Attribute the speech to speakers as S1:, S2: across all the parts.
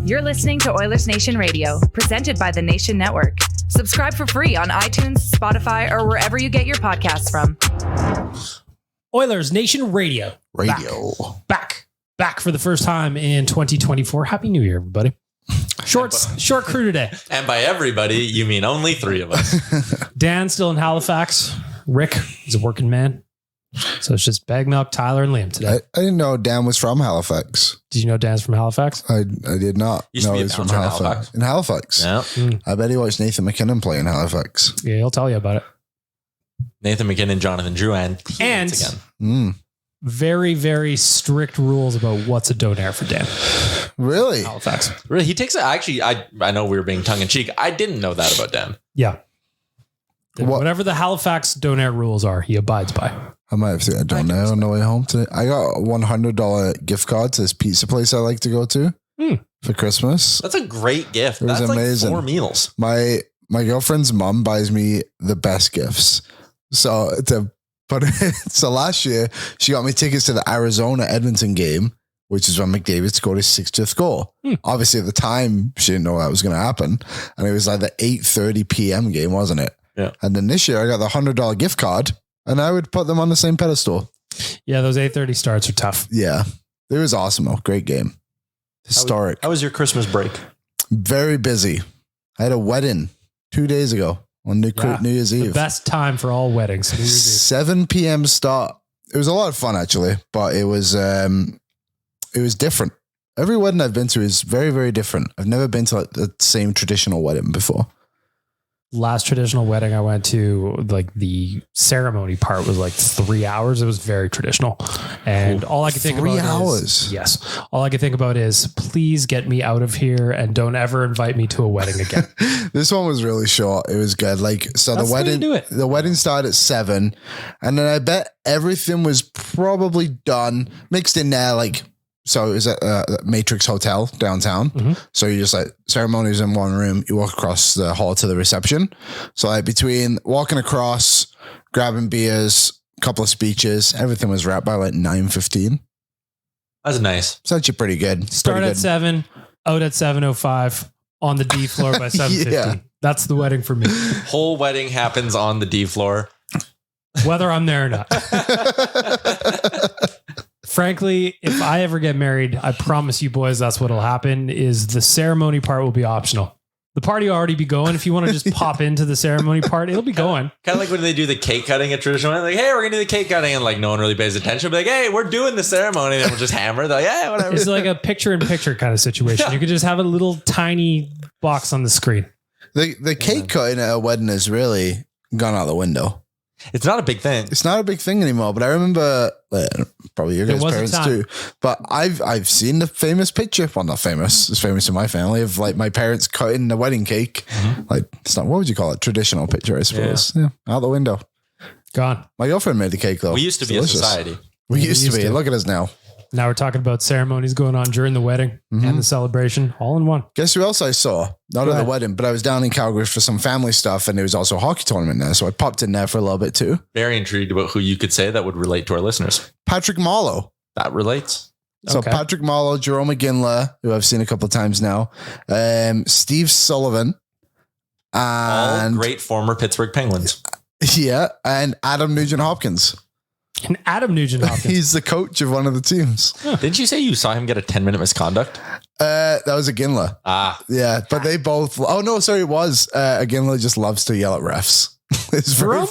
S1: You're listening to Oilersnation Radio, presented by the Nation Network. Subscribe for free on iTunes, Spotify, or wherever you get your podcasts from.
S2: Oilersnation Radio. Back for the first time in 2024. Happy New Year, everybody. Short crew today.
S3: And by everybody, you mean only three of us.
S2: Dan's still in Halifax. Rick is a working man. So it's just Bag Milk, Tyler, and Liam today.
S4: I didn't know Dan was from Halifax.
S2: Did you know Dan's from Halifax?
S4: I did not know he was from
S3: Halifax.
S4: In Halifax?
S3: Yeah.
S4: I bet he watched Nathan McKinnon play in Halifax.
S2: Yeah, he'll tell you about it.
S3: Nathan McKinnon, Jonathan Drew, and again.
S2: Very, very strict rules about what's a donaire for Dan.
S4: Really?
S2: Halifax.
S3: Really? He takes it. Actually, I know we were being tongue in cheek. I didn't know that about Dan.
S2: Yeah. Whatever the Halifax donaire rules are, he abides by.
S4: I might have to get a donaire on the way home today. I got a $100 gift card to this pizza place I like to go to for Christmas.
S3: That's a great gift.
S4: That's amazing.
S3: Like 4 meals.
S4: My girlfriend's mom buys me the best gifts. So last year she got me tickets to the Arizona Edmonton game, which is when McDavid scored his 60th goal. Obviously at the time she didn't know that was going to happen. And it was like the 8:30 p.m. game, wasn't it?
S3: Yeah.
S4: And then this year I got the $100 gift card and I would put them on the same pedestal.
S2: Yeah, those 8:30 starts are tough.
S4: Yeah. It was awesome though. Great game. Historic.
S3: How was your Christmas break?
S4: Very busy. I had a wedding 2 days ago on New Year's Eve.
S2: The best time for all weddings.
S4: 7 p.m. start. It was a lot of fun actually, but it was different. Every wedding I've been to is very, very different. I've never been to like the same traditional wedding before.
S2: Last traditional wedding I went to, like the ceremony part was like 3 hours. It was very traditional. And all I could think about
S4: 3 hours.
S2: All I could think about is please get me out of here and don't ever invite me to a wedding again.
S4: This one was really short. It was good. The wedding started at 7 and then I bet everything was probably done mixed in there. So it was at Matrix Hotel downtown. Mm-hmm. So you just ceremonies in one room, you walk across the hall to the reception. So between walking across, grabbing beers, a couple of speeches, everything was wrapped by 9:15.
S3: That's nice.
S4: It's actually pretty good.
S2: Start at 7, out at 7:05, on the D floor by 7:15. Yeah. That's the wedding for me.
S3: Whole wedding happens on the D floor.
S2: Whether I'm there or not. Frankly, if I ever get married, I promise you boys that's what'll happen is the ceremony part will be optional. The party will already be going. If you want to just pop into the ceremony part, it'll be going.
S3: Kind of like when they do the cake cutting at traditional, like, hey, we're going to do the cake cutting. And no one really pays attention. But hey, we're doing the ceremony. And then we'll just hammer. They're like, yeah, whatever.
S2: It's like a picture-in-picture kind of situation. Yeah. You could just have a little tiny box on the screen.
S4: The cake cutting at a wedding has really gone out the window.
S3: It's not a big thing.
S4: It's not a big thing anymore, but I remember probably your guys' parents too. But I've seen the famous picture. Well, not famous. It's famous in my family of my parents cutting the wedding cake. Mm-hmm. It's not, what would you call it? Traditional picture, I suppose. Yeah. Out the window.
S2: Gone.
S4: My girlfriend made the cake though.
S3: We used to be a society.
S4: We used to be. Look at us now.
S2: Now we're talking about ceremonies going on during the wedding and the celebration, all in one.
S4: Guess who else I saw? Not at the wedding, but I was down in Calgary for some family stuff, and there was also a hockey tournament there, so I popped in there for a little bit too.
S3: Very intrigued about who you could say that would relate to our listeners.
S4: Patrick Marleau.
S3: That relates.
S4: So Patrick Marleau, Jerome McGinley, who I've seen a couple of times now, Steve Sullivan, and
S3: all great former Pittsburgh Penguins.
S4: Yeah, and Adam Nugent-Hopkins.
S2: And Adam Nugent-Hopkins.
S4: He's the coach of one of the teams.
S3: Huh. Didn't you say you saw him get a 10-minute misconduct?
S4: That was Iginla. Yeah, but they both... Oh, no, sorry, it was. Iginla just loves to yell at refs. It's very...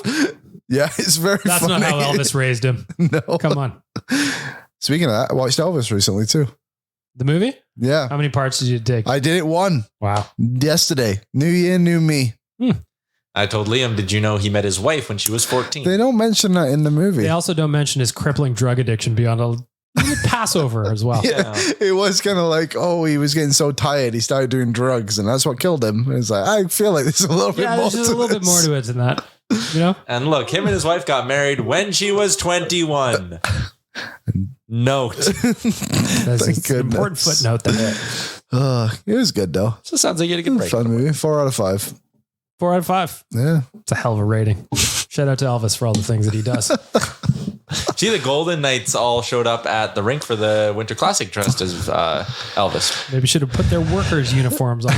S4: Yeah, it's very
S2: That's
S4: funny.
S2: not how Elvis raised him.
S4: No.
S2: Come on.
S4: Speaking of that, I watched Elvis recently too.
S2: The movie?
S4: Yeah.
S2: How many parts did you take?
S4: I did it one.
S2: Wow.
S4: Yesterday. New year, new me.
S3: I told Liam, did you know he met his wife when she was 14?
S4: They don't mention that in the movie.
S2: They also don't mention his crippling drug addiction beyond a Passover as well.
S4: Yeah. It was kind of like, he was getting so tired, he started doing drugs, and that's what killed him. It's like, I feel like there's a little bit more to this.
S2: There's a little bit more to it than that. You know?
S3: And look, him and his wife got married when she was 21. Note.
S2: That's an important footnote there.
S4: It was good though.
S3: So it sounds like you had a good break.
S4: Fun movie. 4 out of 5.
S2: 4 out of 5.
S4: Yeah.
S2: It's a hell of a rating. Shout out to Elvis for all the things that he does.
S3: See, the Golden Knights all showed up at the rink for the Winter Classic dressed as Elvis.
S2: Maybe should have put their workers' uniforms on.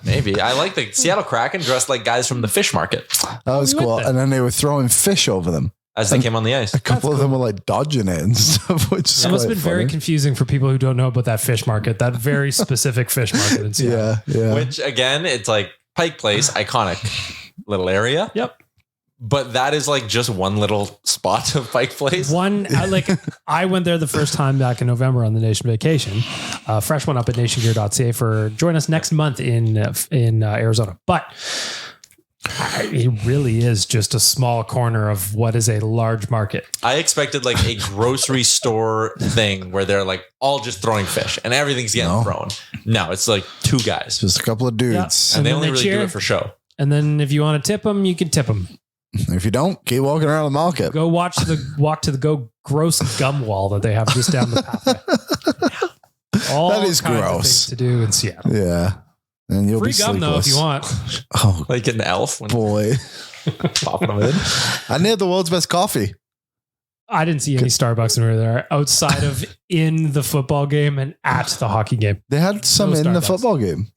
S3: Maybe. I like the Seattle Kraken dressed like guys from the fish market.
S4: That was cool. And then they were throwing fish over them.
S3: As they came on the ice.
S4: A couple of them were like dodging it and stuff, which is
S2: It must have been
S4: funny.
S2: very confusing for people who don't know about that fish market, that very specific fish market in Seattle.
S4: Yeah.
S3: Which, again, it's like Pike Place, iconic little area.
S2: Yep.
S3: But that is like just one little spot of Pike Place.
S2: I went there the first time back in November on the Nation vacation. Fresh one up at nationgear.ca for join us next month in Arizona. But it really is just a small corner of what is a large market.
S3: I expected like a grocery store thing where they're like all just throwing fish and everything's getting thrown. No, it's like two guys.
S4: Just a couple of dudes.
S2: Yeah.
S3: And they only really do it for show.
S2: And then if you want to tip them, you can tip them.
S4: If you don't, keep walking around the market.
S2: Go walk to the gross gum wall that they have just down the pathway. All
S4: That is
S2: kinds of
S4: gross.
S2: things to do in Seattle.
S4: Yeah. And you'll
S2: Free
S4: be
S2: gum though if you want.
S4: Oh
S3: Like an elf when
S4: boy.
S3: popping them in.
S4: And they had the world's best coffee.
S2: I didn't see any Starbucks when we were there outside of in the football game and at the hockey game.
S4: They had some
S2: No
S4: in the
S2: Starbucks.
S4: football game.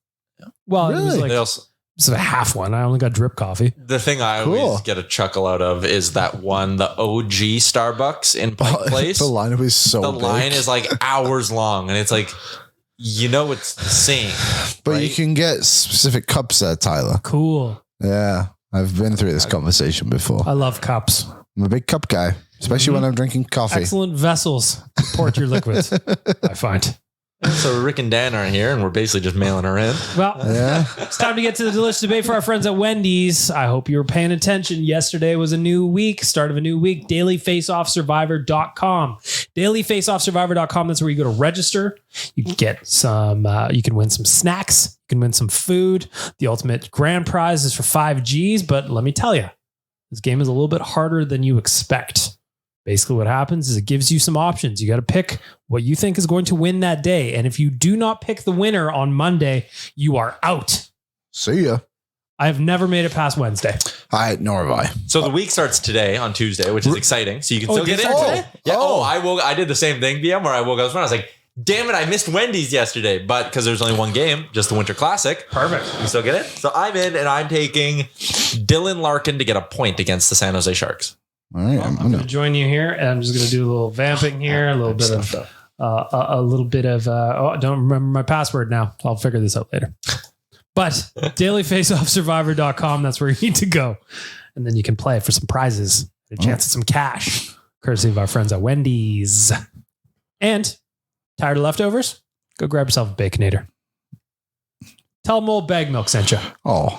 S2: Well, it was
S4: Really?
S2: like
S3: They also,
S2: it's a half one. I only got drip coffee.
S3: the thing I
S4: Cool.
S3: always get a chuckle out of is that one, the OG Starbucks in Pike Place.
S4: The line was so
S3: The
S4: big.
S3: line is like hours long and it's like, it's the same.
S4: But
S3: right?
S4: you can get specific cups there, Tyler.
S2: Cool.
S4: Yeah. I've been through this conversation before.
S2: I love cups.
S4: I'm a big cup guy, especially when I'm drinking coffee.
S2: Excellent vessels to port your liquids, I find.
S3: So Rick and Dan aren't here and we're basically just mailing her in.
S2: Well,
S4: Yeah.
S2: it's time to get to the delicious debate for our friends at Wendy's. I hope you were paying attention. Yesterday was a new week, start of a new week. dailyfaceoffsurvivor.com. dailyfaceoffsurvivor.com. That's where you go to register. You can get some, you can win some snacks. You can win some food. The ultimate grand prize is for 5 Gs, but let me tell you, this game is a little bit harder than you expect. Basically what happens is it gives you some options. You got to pick what you think is going to win that day. And if you do not pick the winner on Monday, you are out.
S4: See ya.
S2: I have never made it past Wednesday.
S4: Nor have I.
S3: So the week starts today on Tuesday, which is exciting. So you can still
S2: it
S3: get in
S2: starts
S3: today.
S2: today?
S3: Yeah.
S4: Oh.
S3: I did the same thing, BM, where I woke up this morning. I was like, damn it, I missed Wendy's yesterday. But because there's only one game, just the Winter Classic.
S2: Perfect.
S3: You still get it? So I'm in and I'm taking Dylan Larkin to get a point against the San Jose Sharks.
S4: All right.
S2: I'm going to join you here, and I'm just going to do a little vamping here, a little bit of, I don't remember my password now. I'll figure this out later. But dailyfaceoffsurvivor.com, that's where you need to go. And then you can play for some prizes, a chance at some cash, courtesy of our friends at Wendy's. And tired of leftovers? Go grab yourself a Baconator. Tell them old Bag Milk sent you.
S4: Oh.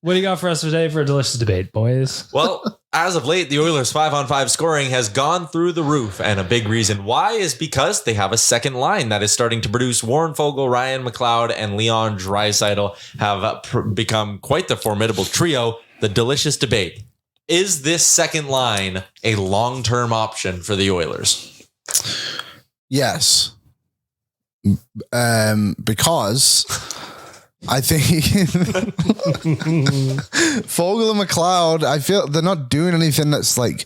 S2: What do you got for us today for a delicious debate, boys?
S3: Well, as of late, the Oilers' 5-on-5 scoring has gone through the roof. And a big reason why is because they have a second line that is starting to produce. Warren Foegele, Ryan McLeod, and Leon Draisaitl have become quite the formidable trio. The delicious debate. Is this second line a long-term option for the Oilers?
S4: Yes. Because I think Foegele and McLeod, I feel they're not doing anything that's like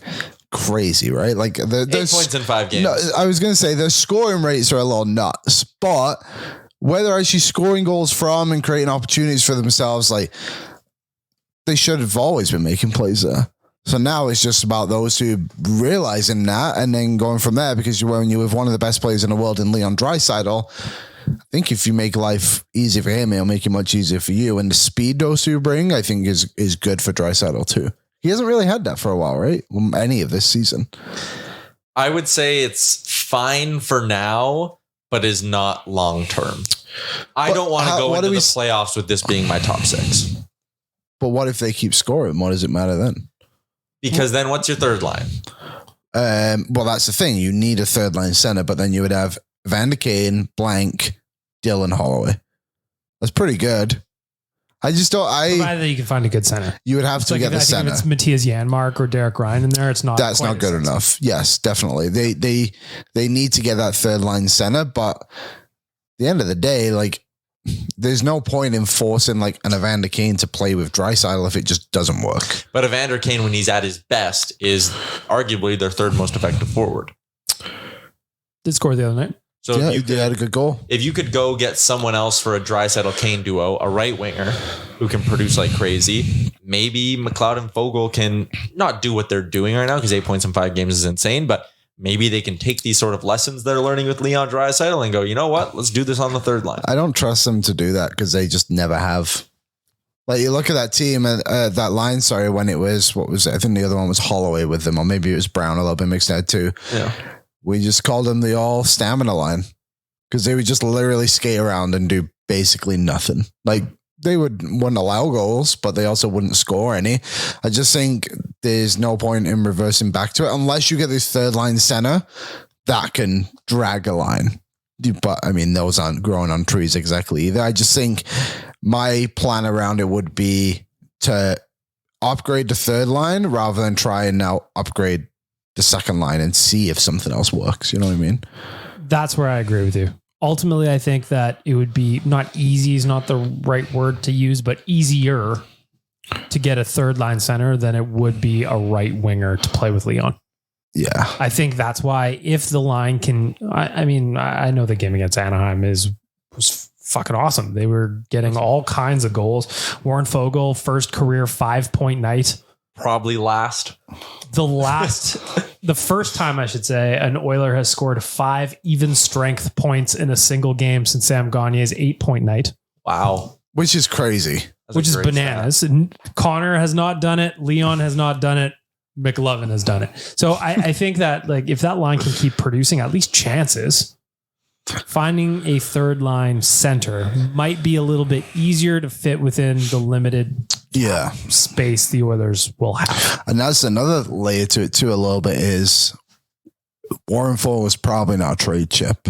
S4: crazy, right? Like
S3: 8 points in 5 games.
S4: No, I was going to say their scoring rates are a little nuts, but where they're actually scoring goals from and creating opportunities for themselves, like they should have always been making plays there. So now it's just about those two realizing that and then going from there, because when you have one of the best players in the world in Leon Draisaitl, I think if you make life easy for him, it'll make it much easier for you. And the speed those two bring, I think is good for Draisaitl too. He hasn't really had that for a while, right? Any of this season.
S3: I would say it's fine for now, but is not long term. I don't want to go into the playoffs with this being my top 6.
S4: But what if they keep scoring? What does it matter then?
S3: Because then what's your third line?
S4: Well, that's the thing. You need a third line center, but then you would have Van de Kane, blank, Dylan Holloway. That's pretty good. I just don't.
S2: Provided that you can find a good center.
S4: You would have to get the center.
S2: If it's Matthias Janmark or Derek Ryan in there, it's not.
S4: That's not good enough. Yes, definitely. They need to get that third line center, but at the end of the day, like there's no point in forcing like an Evander Kane to play with Draisaitl if it just doesn't work.
S3: But Evander Kane, when he's at his best, is arguably their third most effective forward.
S2: Did score the other night.
S3: So
S4: yeah,
S3: if
S4: he had a good goal.
S3: If you could go get someone else for a Draisaitl Kane duo, a right winger who can produce like crazy, maybe McLeod and Foegele can not do what they're doing right now because 8 points in 5 games is insane, but maybe they can take these sort of lessons they're learning with Leon Draisaitl and go, you know what? Let's do this on the third line.
S4: I don't trust them to do that because they just never have. Like you look at that team, that line, sorry, when it was, what was it? I think the other one was Holloway with them, or maybe it was Brown a little bit mixed out too.
S3: Yeah.
S4: We just called them the all stamina line because they would just literally skate around and do basically nothing. Like they wouldn't allow goals, but they also wouldn't score any. I just think there's no point in reversing back to it unless you get this third line center that can drag a line. But I mean, those aren't growing on trees exactly either. I just think my plan around it would be to upgrade the third line rather than try and now upgrade the second line and see if something else works. You know what I mean?
S2: That's where I agree with you. Ultimately, I think that it would be not easy is not the right word to use, but easier to get a third line center than it would be a right winger to play with Leon.
S4: Yeah.
S2: I think that's why if the line can, I mean, I know the game against Anaheim was fucking awesome. They were getting all kinds of goals. Warren Foegele, first career 5-point night.
S3: Probably last.
S2: The first time I should say, an Oiler has scored 5 even strength points in a single game since Sam Gagner's 8-point night.
S3: Wow.
S4: Which is crazy.
S2: Which is bananas. And Connor has not done it. Leon has not done it. McLovin has done it. So I think that like if that line can keep producing at least chances, finding a third line center might be a little bit easier to fit within the limited space the Oilers will have.
S4: And that's another layer to it too a little bit is Warren Foegele was probably not a trade chip.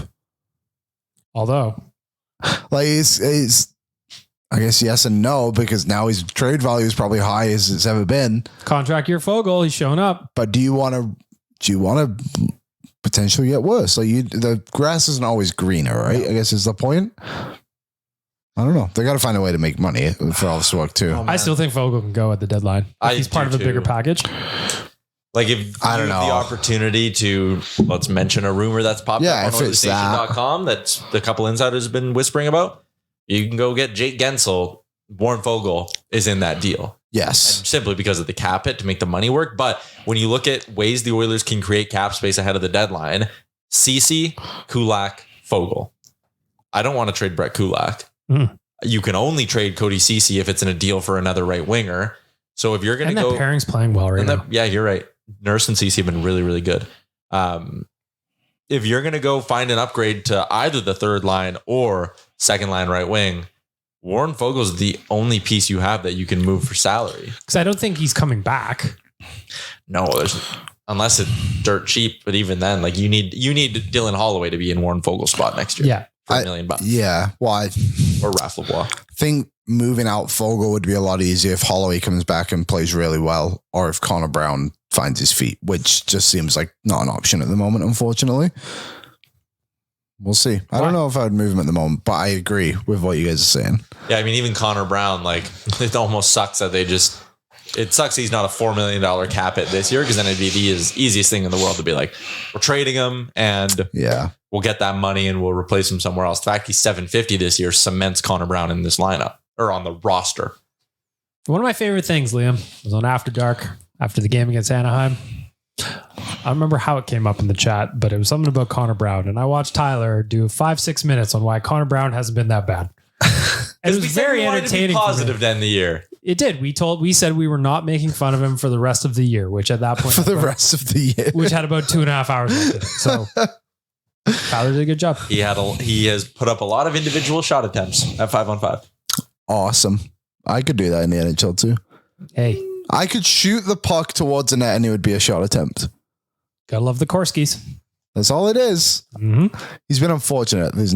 S2: Although
S4: like it's I guess yes and no, because now his trade value is probably high as it's ever been.
S2: Contract year Foegele, he's shown up.
S4: But do you want to potentially get worse? Like the grass isn't always greener, right? I guess is the point. I don't know. They got to find a way to make money for all this to work too.
S2: I still think Foegele can go at the deadline. He's part of a bigger package.
S3: Like if you have the opportunity to, let's mention a rumor that's popped up on Oilersnation.com that's the couple insiders have been whispering about. You can go get Jake Gensel. Warren Foegele is in that deal.
S4: Yes.
S3: And simply because of the cap hit to make the money work. But when you look at ways the Oilers can create cap space ahead of the deadline, Ceci, Kulak, Foegele. I don't want to trade Brett Kulak. You can only trade Cody Ceci if it's in a deal for another right winger. So if you're going to go...
S2: And that pairing's playing well right now.
S3: Yeah, you're right. Nurse and Ceci have been really, really good. If you're going to go find an upgrade to either the third line or second line right wing, Warren Foegele is the only piece you have that you can move for salary.
S2: Because I don't think he's coming back.
S3: No, unless it's dirt cheap. But even then, like you need Dylan Holloway to be in Warren Foegele's spot next year.
S2: Yeah,
S3: for $1 million.
S4: Yeah, why?
S3: Or Raph Lavoie.
S4: I think moving out Foegele would be a lot easier if Holloway comes back and plays really well, or if Connor Brown finds his feet, which just seems like not an option at the moment, unfortunately. We'll see. I don't know if I would move him at the moment, but I agree with what you guys are saying.
S3: Yeah, I mean, even Connor Brown, like, it almost sucks that it sucks he's not a $4 million cap hit this year, because then it'd be the easiest thing in the world to be like, we're trading him and we'll get that money and we'll replace him somewhere else. The fact he's $750 this year cements Connor Brown in this lineup or on the roster.
S2: One of my favorite things, Liam, was on After Dark after the game against Anaheim. I don't remember how it came up in the chat, but it was something about Connor Brown. And I watched Tyler do 5-6 minutes on why Connor Brown hasn't been that bad. It was very entertaining.
S3: To be positive then the year.
S2: It did. We said we were not making fun of him for the rest of the year, which at that point,
S4: for the rest of the year,
S2: which had about 2.5 hours left in it. So Tyler did a good job.
S3: He has put up a lot of individual shot attempts at 5-on-5.
S4: Awesome. I could do that in the NHL too.
S2: Hey,
S4: I could shoot the puck towards the net and it would be a shot attempt.
S2: Gotta love the Korskis.
S4: That's all it is.
S2: Mm-hmm.
S4: He's been unfortunate. There's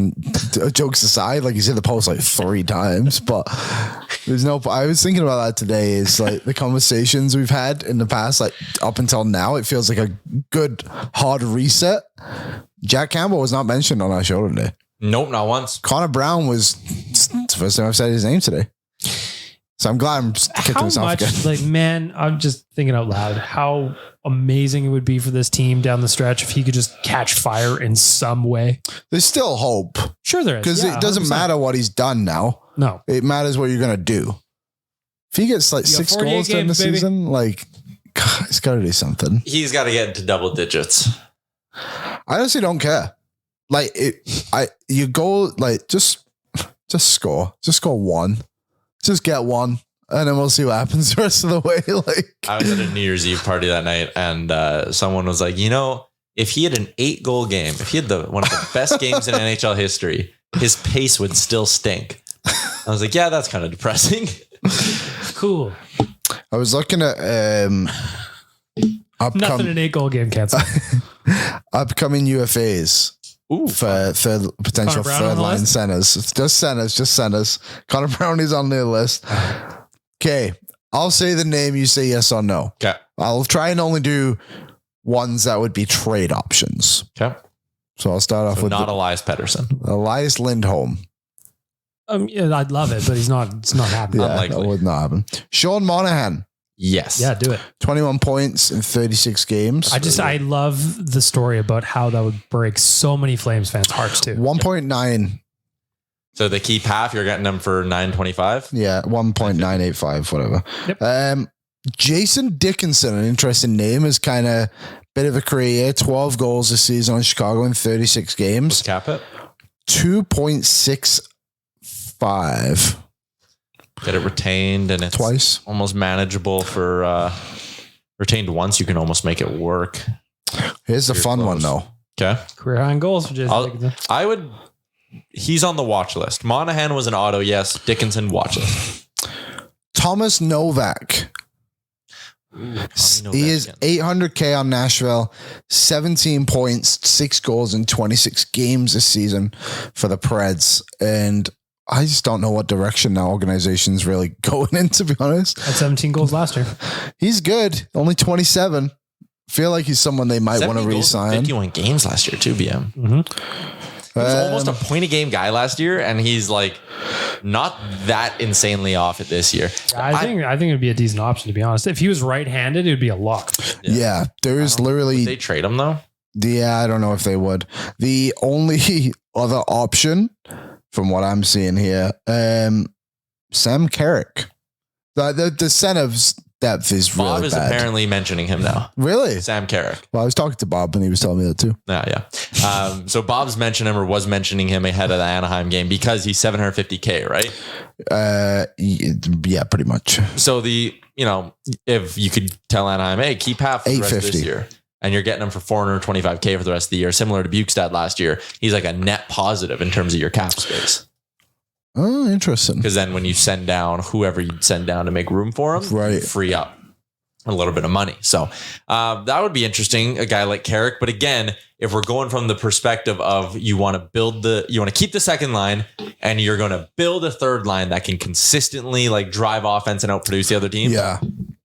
S4: jokes aside, like he's hit the post like 3 times, but there's no. I was thinking about that today. Is like the conversations we've had in the past, like up until now, it feels like a good hard reset. Jack Campbell was not mentioned on our show today.
S3: Nope, not once.
S4: Connor Brown was the first time I've said his name today. So I'm glad I'm kicking this off again.
S2: Like, man, I'm just thinking out loud how amazing it would be for this team down the stretch if he could just catch fire in some way.
S4: There's still hope.
S2: Sure there is.
S4: Because it doesn't
S2: 100%.
S4: matter what he's done now.
S2: No.
S4: It matters what you're going to do. If he gets like 6 goals during the season, like, God, he's got to do something.
S3: He's got to get into double digits.
S4: I honestly don't care. Like, you go, like, just score. Just score one. Just get one. And then we'll see what happens the rest of the way. Like,
S3: I was at a New Year's Eve party that night, and someone was like, you know, if he had an 8-goal game, if he had one of the best games in NHL history, his pace would still stink. I was like, yeah, that's kind of depressing.
S2: Cool.
S4: I was looking at
S2: Nothing an 8-goal game cancel.
S4: upcoming UFAs.
S3: Ooh,
S4: for potential third line centers. Just centers. Connor Brownie's on their list. Okay. I'll say the name, you say yes or no.
S3: Okay.
S4: I'll try and only do ones that would be trade options.
S3: Okay.
S4: So I'll start off with
S3: not Elias Pettersson.
S4: Elias Lindholm.
S2: Yeah, I'd love it, but it's not happening.
S4: Yeah,
S3: unlikely.
S4: that would not happen. Sean Monahan.
S3: Yes.
S2: Yeah, do it.
S4: 21 points in 36 games.
S2: I love the story about how that would break so many Flames fans' hearts too.
S4: 1.9.
S3: So they keep half, you're getting them for $9.25.
S4: Yeah, 1.985, whatever.
S2: Yep.
S4: Jason Dickinson, an interesting name, is kind of bit of a career. 12 goals this season in Chicago in 36 games.
S3: Cap it.
S4: 2.65.
S3: Get it retained, and it's
S4: twice.
S3: Almost manageable for retained once. You can almost make it work.
S4: Here's the fun one though.
S3: Okay.
S2: Career high in goals for Jason Dickinson.
S3: He's on the watch list. Monahan was an auto, yes. Dickinson watch list.
S4: Thomas Novak. He is $800K on Nashville, 17 points, 6 goals in 26 games this season for the Preds. And I just don't know what direction that organization's really going in, to be honest.
S2: Had 17 goals last year.
S4: He's good. Only 27. Feel like he's someone they might want to re-sign.
S3: 51 games last year too, BM.
S2: Mm-hmm.
S3: He was almost a point a game guy last year, and he's like not that insanely off it this year.
S2: I think it'd be a decent option, to be honest. If he was right-handed, it'd be a lock.
S4: Yeah, there is literally.
S3: Would they trade him though?
S4: Yeah, I don't know if they would. The only other option, from what I'm seeing here, Sam Carrick. The center's depth is really bad. Bob is
S3: apparently mentioning him now.
S4: Really?
S3: Sam Carrick.
S4: Well, I was talking to Bob and he was telling me that too.
S3: Yeah. So Bob's mentioned him, or was mentioning him ahead of the Anaheim game because he's $750K, right?
S4: Yeah, pretty much.
S3: So if you could tell Anaheim, hey, keep half for the rest of this year, and you're getting him for $425K for the rest of the year, similar to Bukestad last year, he's like a net positive in terms of your cap space.
S4: Oh, interesting.
S3: Because then when you send down whoever you send down to make room for him, you free up a little bit of money. So that would be interesting, a guy like Carrick. But again, if we're going from the perspective of you want to keep the second line and you're going to build a third line that can consistently like drive offense and outproduce the other team.
S4: Yeah.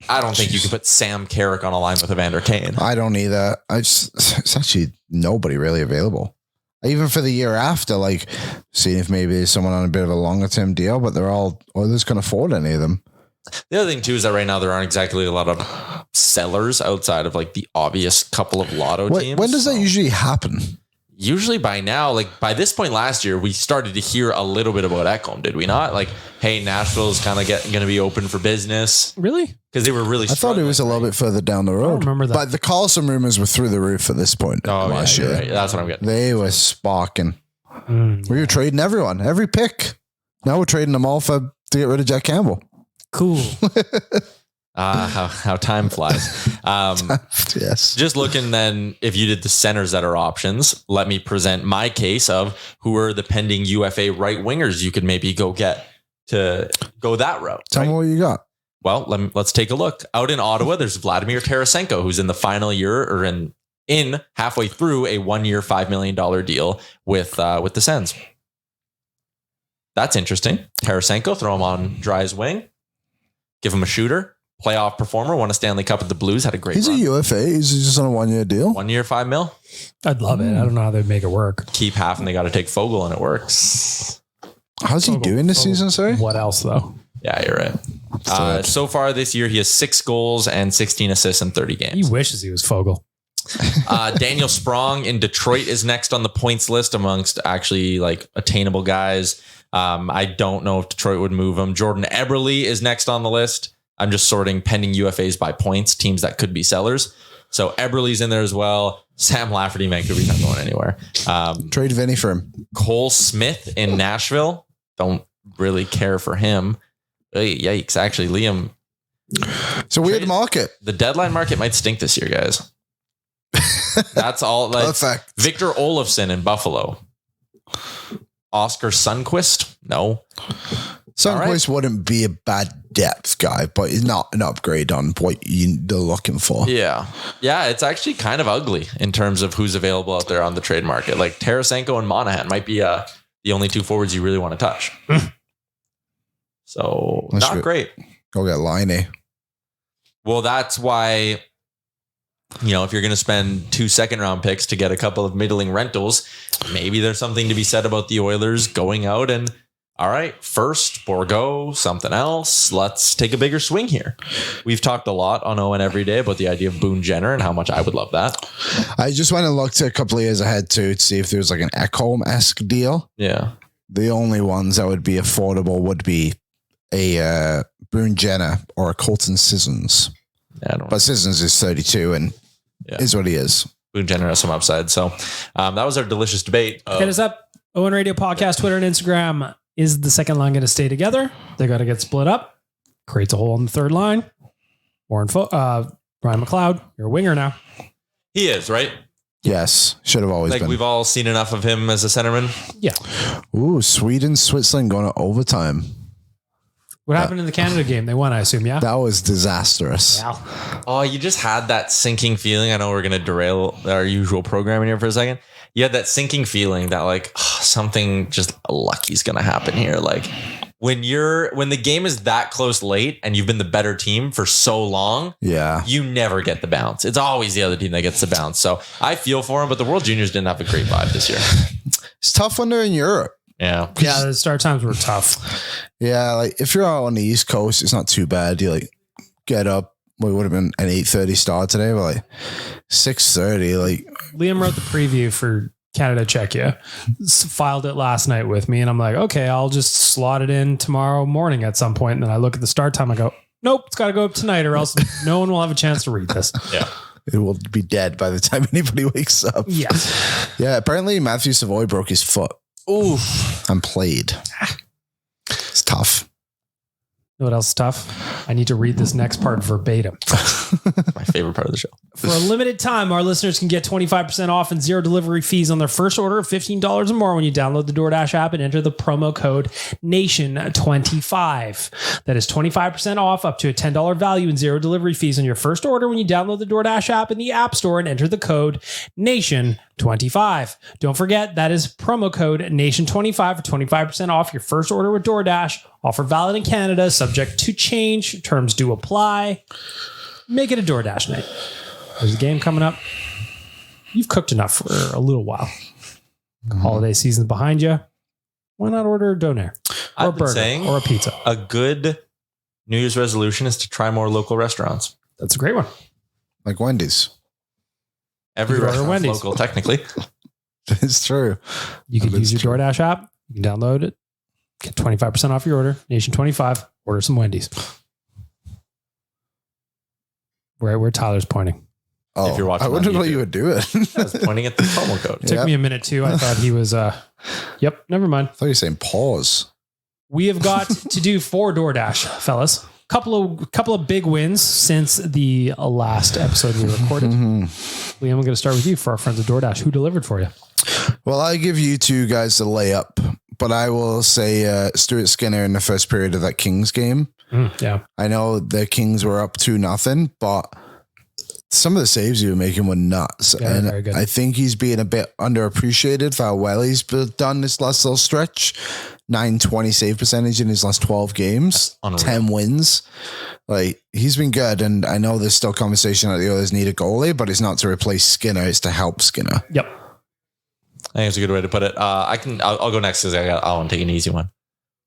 S3: I don't think you can put Sam Carrick on a line with Evander Kane.
S4: I don't either. It's actually nobody really available. Even for the year after, like seeing if maybe there's someone on a bit of a longer term deal, but Oilers can afford any of them.
S3: The other thing too is that right now there aren't exactly a lot of sellers outside of like the obvious couple of lotto teams.
S4: When does that usually happen?
S3: Usually by now, like by this point last year, we started to hear a little bit about Ekholm, did we not? Like, hey, Nashville's kind of going to be open for business.
S2: Really?
S3: Because they were really
S4: I thought it was a little bit further down the road.
S2: I don't remember that.
S4: But the Carlson rumors were through the roof at this point last year.
S3: Right. That's what I'm getting.
S4: They were sparking. We were trading everyone, every pick. Now we're trading them all to get rid of Jack Campbell.
S2: Cool.
S3: How time flies.
S4: Yes.
S3: Just looking then, if you did the centers that are options, let me present my case of who are the pending UFA right wingers you could maybe go get to go that route.
S4: Tell me what you got.
S3: Well, let's take a look. Out in Ottawa, there's Vladimir Tarasenko, who's in the final year or in halfway through a 1-year, $5 million deal with the Sens. That's interesting. Tarasenko, throw him on Dry's wing, give him a shooter. Playoff performer, won a Stanley Cup with the Blues, had a great run.
S4: He's a UFA. He's just on a 1-year deal.
S3: 1 year, $5 million.
S2: I'd love it. I don't know how they'd make it work.
S3: Keep half and they got to take Foegele and it works.
S4: How's he doing this season, sorry?
S2: What else, though?
S3: Yeah, you're right. So far this year, he has 6 goals and 16 assists in 30 games.
S2: He wishes he was Foegele.
S3: Daniel Sprong in Detroit is next on the points list amongst actually like attainable guys. I don't know if Detroit would move him. Jordan Eberle is next on the list. I'm just sorting pending UFAs by points, teams that could be sellers. So Eberle's in there as well. Sam Lafferty, Vancouver's not going anywhere.
S4: Trade Vinny for him.
S3: Cole Smith in Nashville. Don't really care for him. Yikes. Actually, Liam.
S4: It's a weird market.
S3: The deadline market might stink this year, guys. That's all. Like
S4: Perfect.
S3: Victor Olofsson in Buffalo. Oscar Sundqvist? No.
S4: Sundqvist wouldn't be a bad depth guy, but he's not an upgrade on what they're looking for.
S3: Yeah. Yeah, it's actually kind of ugly in terms of who's available out there on the trade market. Like Tarasenko and Monahan might be the only 2 forwards you really want to touch. So not great.
S4: Go get Liney.
S3: Well, that's why, if you're going to spend 2 second-round picks to get a couple of middling rentals, maybe there's something to be said about the Oilers going out and, all right, first, Borgo, something else. Let's take a bigger swing here. We've talked a lot on Owen every day about the idea of Boone Jenner and how much I would love that.
S4: I just went and looked a couple of years ahead too to see if there was like an Ekholm-esque deal.
S3: Yeah.
S4: The only ones that would be affordable would be a Boone Jenner or a Colton Sissons.
S3: Yeah,
S4: but Sissons is 32 and is what he is.
S3: Boone Jenner has some upside. So that was our delicious debate.
S2: Hit us up. Owen Radio Podcast, Twitter and Instagram. Is the second line going to stay together? They got to get split up. Creates a hole in the third line. Ryan McLeod, you're a winger now.
S3: He is, right?
S4: Yes. Should have always been.
S3: We've all seen enough of him as a centerman.
S2: Yeah.
S4: Ooh, Sweden, Switzerland going to overtime.
S2: What happened in the Canada game? They won, I assume, yeah?
S4: That was disastrous.
S2: Yeah.
S3: Oh, you just had that sinking feeling. I know we're going to derail our usual programming here for a second. You had that sinking feeling that something just lucky's going to happen here. Like when the game is that close late and you've been the better team for so long, you never get the bounce. It's always the other team that gets the bounce. So I feel for them, but the World Juniors didn't have a great vibe this year.
S4: It's tough when they're in Europe.
S3: Yeah.
S2: Yeah, the start times were tough.
S4: Yeah, like if you're out on the East Coast, it's not too bad. You get up. It would have been an 8:30 start today, but 6:30.
S2: Liam wrote the preview for Canada Czechia, filed it last night with me, and I'm like, okay, I'll just slot it in tomorrow morning at some point. And then I look at the start time. I go, nope, it's got to go up tonight, or else no one will have a chance to read this.
S3: Yeah.
S4: It will be dead by the time anybody wakes up.
S2: Yes.
S4: Yeah. Apparently, Matthew Savoy broke his foot.
S3: Ooh.
S4: And played. It's tough.
S2: You know what else is tough? I need to read this next part verbatim.
S3: My favorite part of the show.
S2: For a limited time, our listeners can get 25% off and 0 delivery fees on their first order of $15 or more when you download the DoorDash app and enter the promo code NATION25. That is 25% off up to a $10 value and 0 delivery fees on your first order when you download the DoorDash app in the App Store and enter the code NATION25. Don't forget, that is promo code NATION25 for 25% off your first order with DoorDash. Offer valid in Canada, subject to change. Terms do apply. Make it a DoorDash night. There's a game coming up. You've cooked enough for a little while. Holiday season's behind you. Why not order a doner? Or a burger or a pizza?
S3: A good New Year's resolution is to try more local restaurants.
S2: That's a great one.
S4: Like Wendy's.
S3: Every restaurant's local, technically.
S4: It's true.
S2: You can use your DoorDash app. You can download it. Get 25% off your order. Nation25. Order some Wendy's. Where Tyler's pointing.
S4: Oh,
S3: if you're watching,
S4: I wouldn't know you would do it.
S3: I was pointing at the promo code.
S2: It took me a minute too. I thought he was, yep, never mind.
S4: I thought you were saying pause. We
S2: have got to do 4 DoorDash, fellas. Couple of big wins since the last episode we recorded. Liam, I'm going to start with you for our friends at DoorDash. Who delivered for you?
S4: Well, I give you 2 guys the layup, but I will say Stuart Skinner in the first period of that Kings game.
S2: Yeah, I
S4: know the Kings were up 2-0, but some of the saves he was making were nuts.
S2: Yeah,
S4: and
S2: very good.
S4: I think he's being a bit underappreciated for how well he's done this last little stretch. 920 save percentage in his last 12 games, 10 wins. Like, he's been good. And I know there's still conversation that the others need a goalie, but it's not to replace Skinner. It's to help Skinner.
S2: Yep.
S3: I think it's a good way to put it. I'll go next because I want to take an easy one.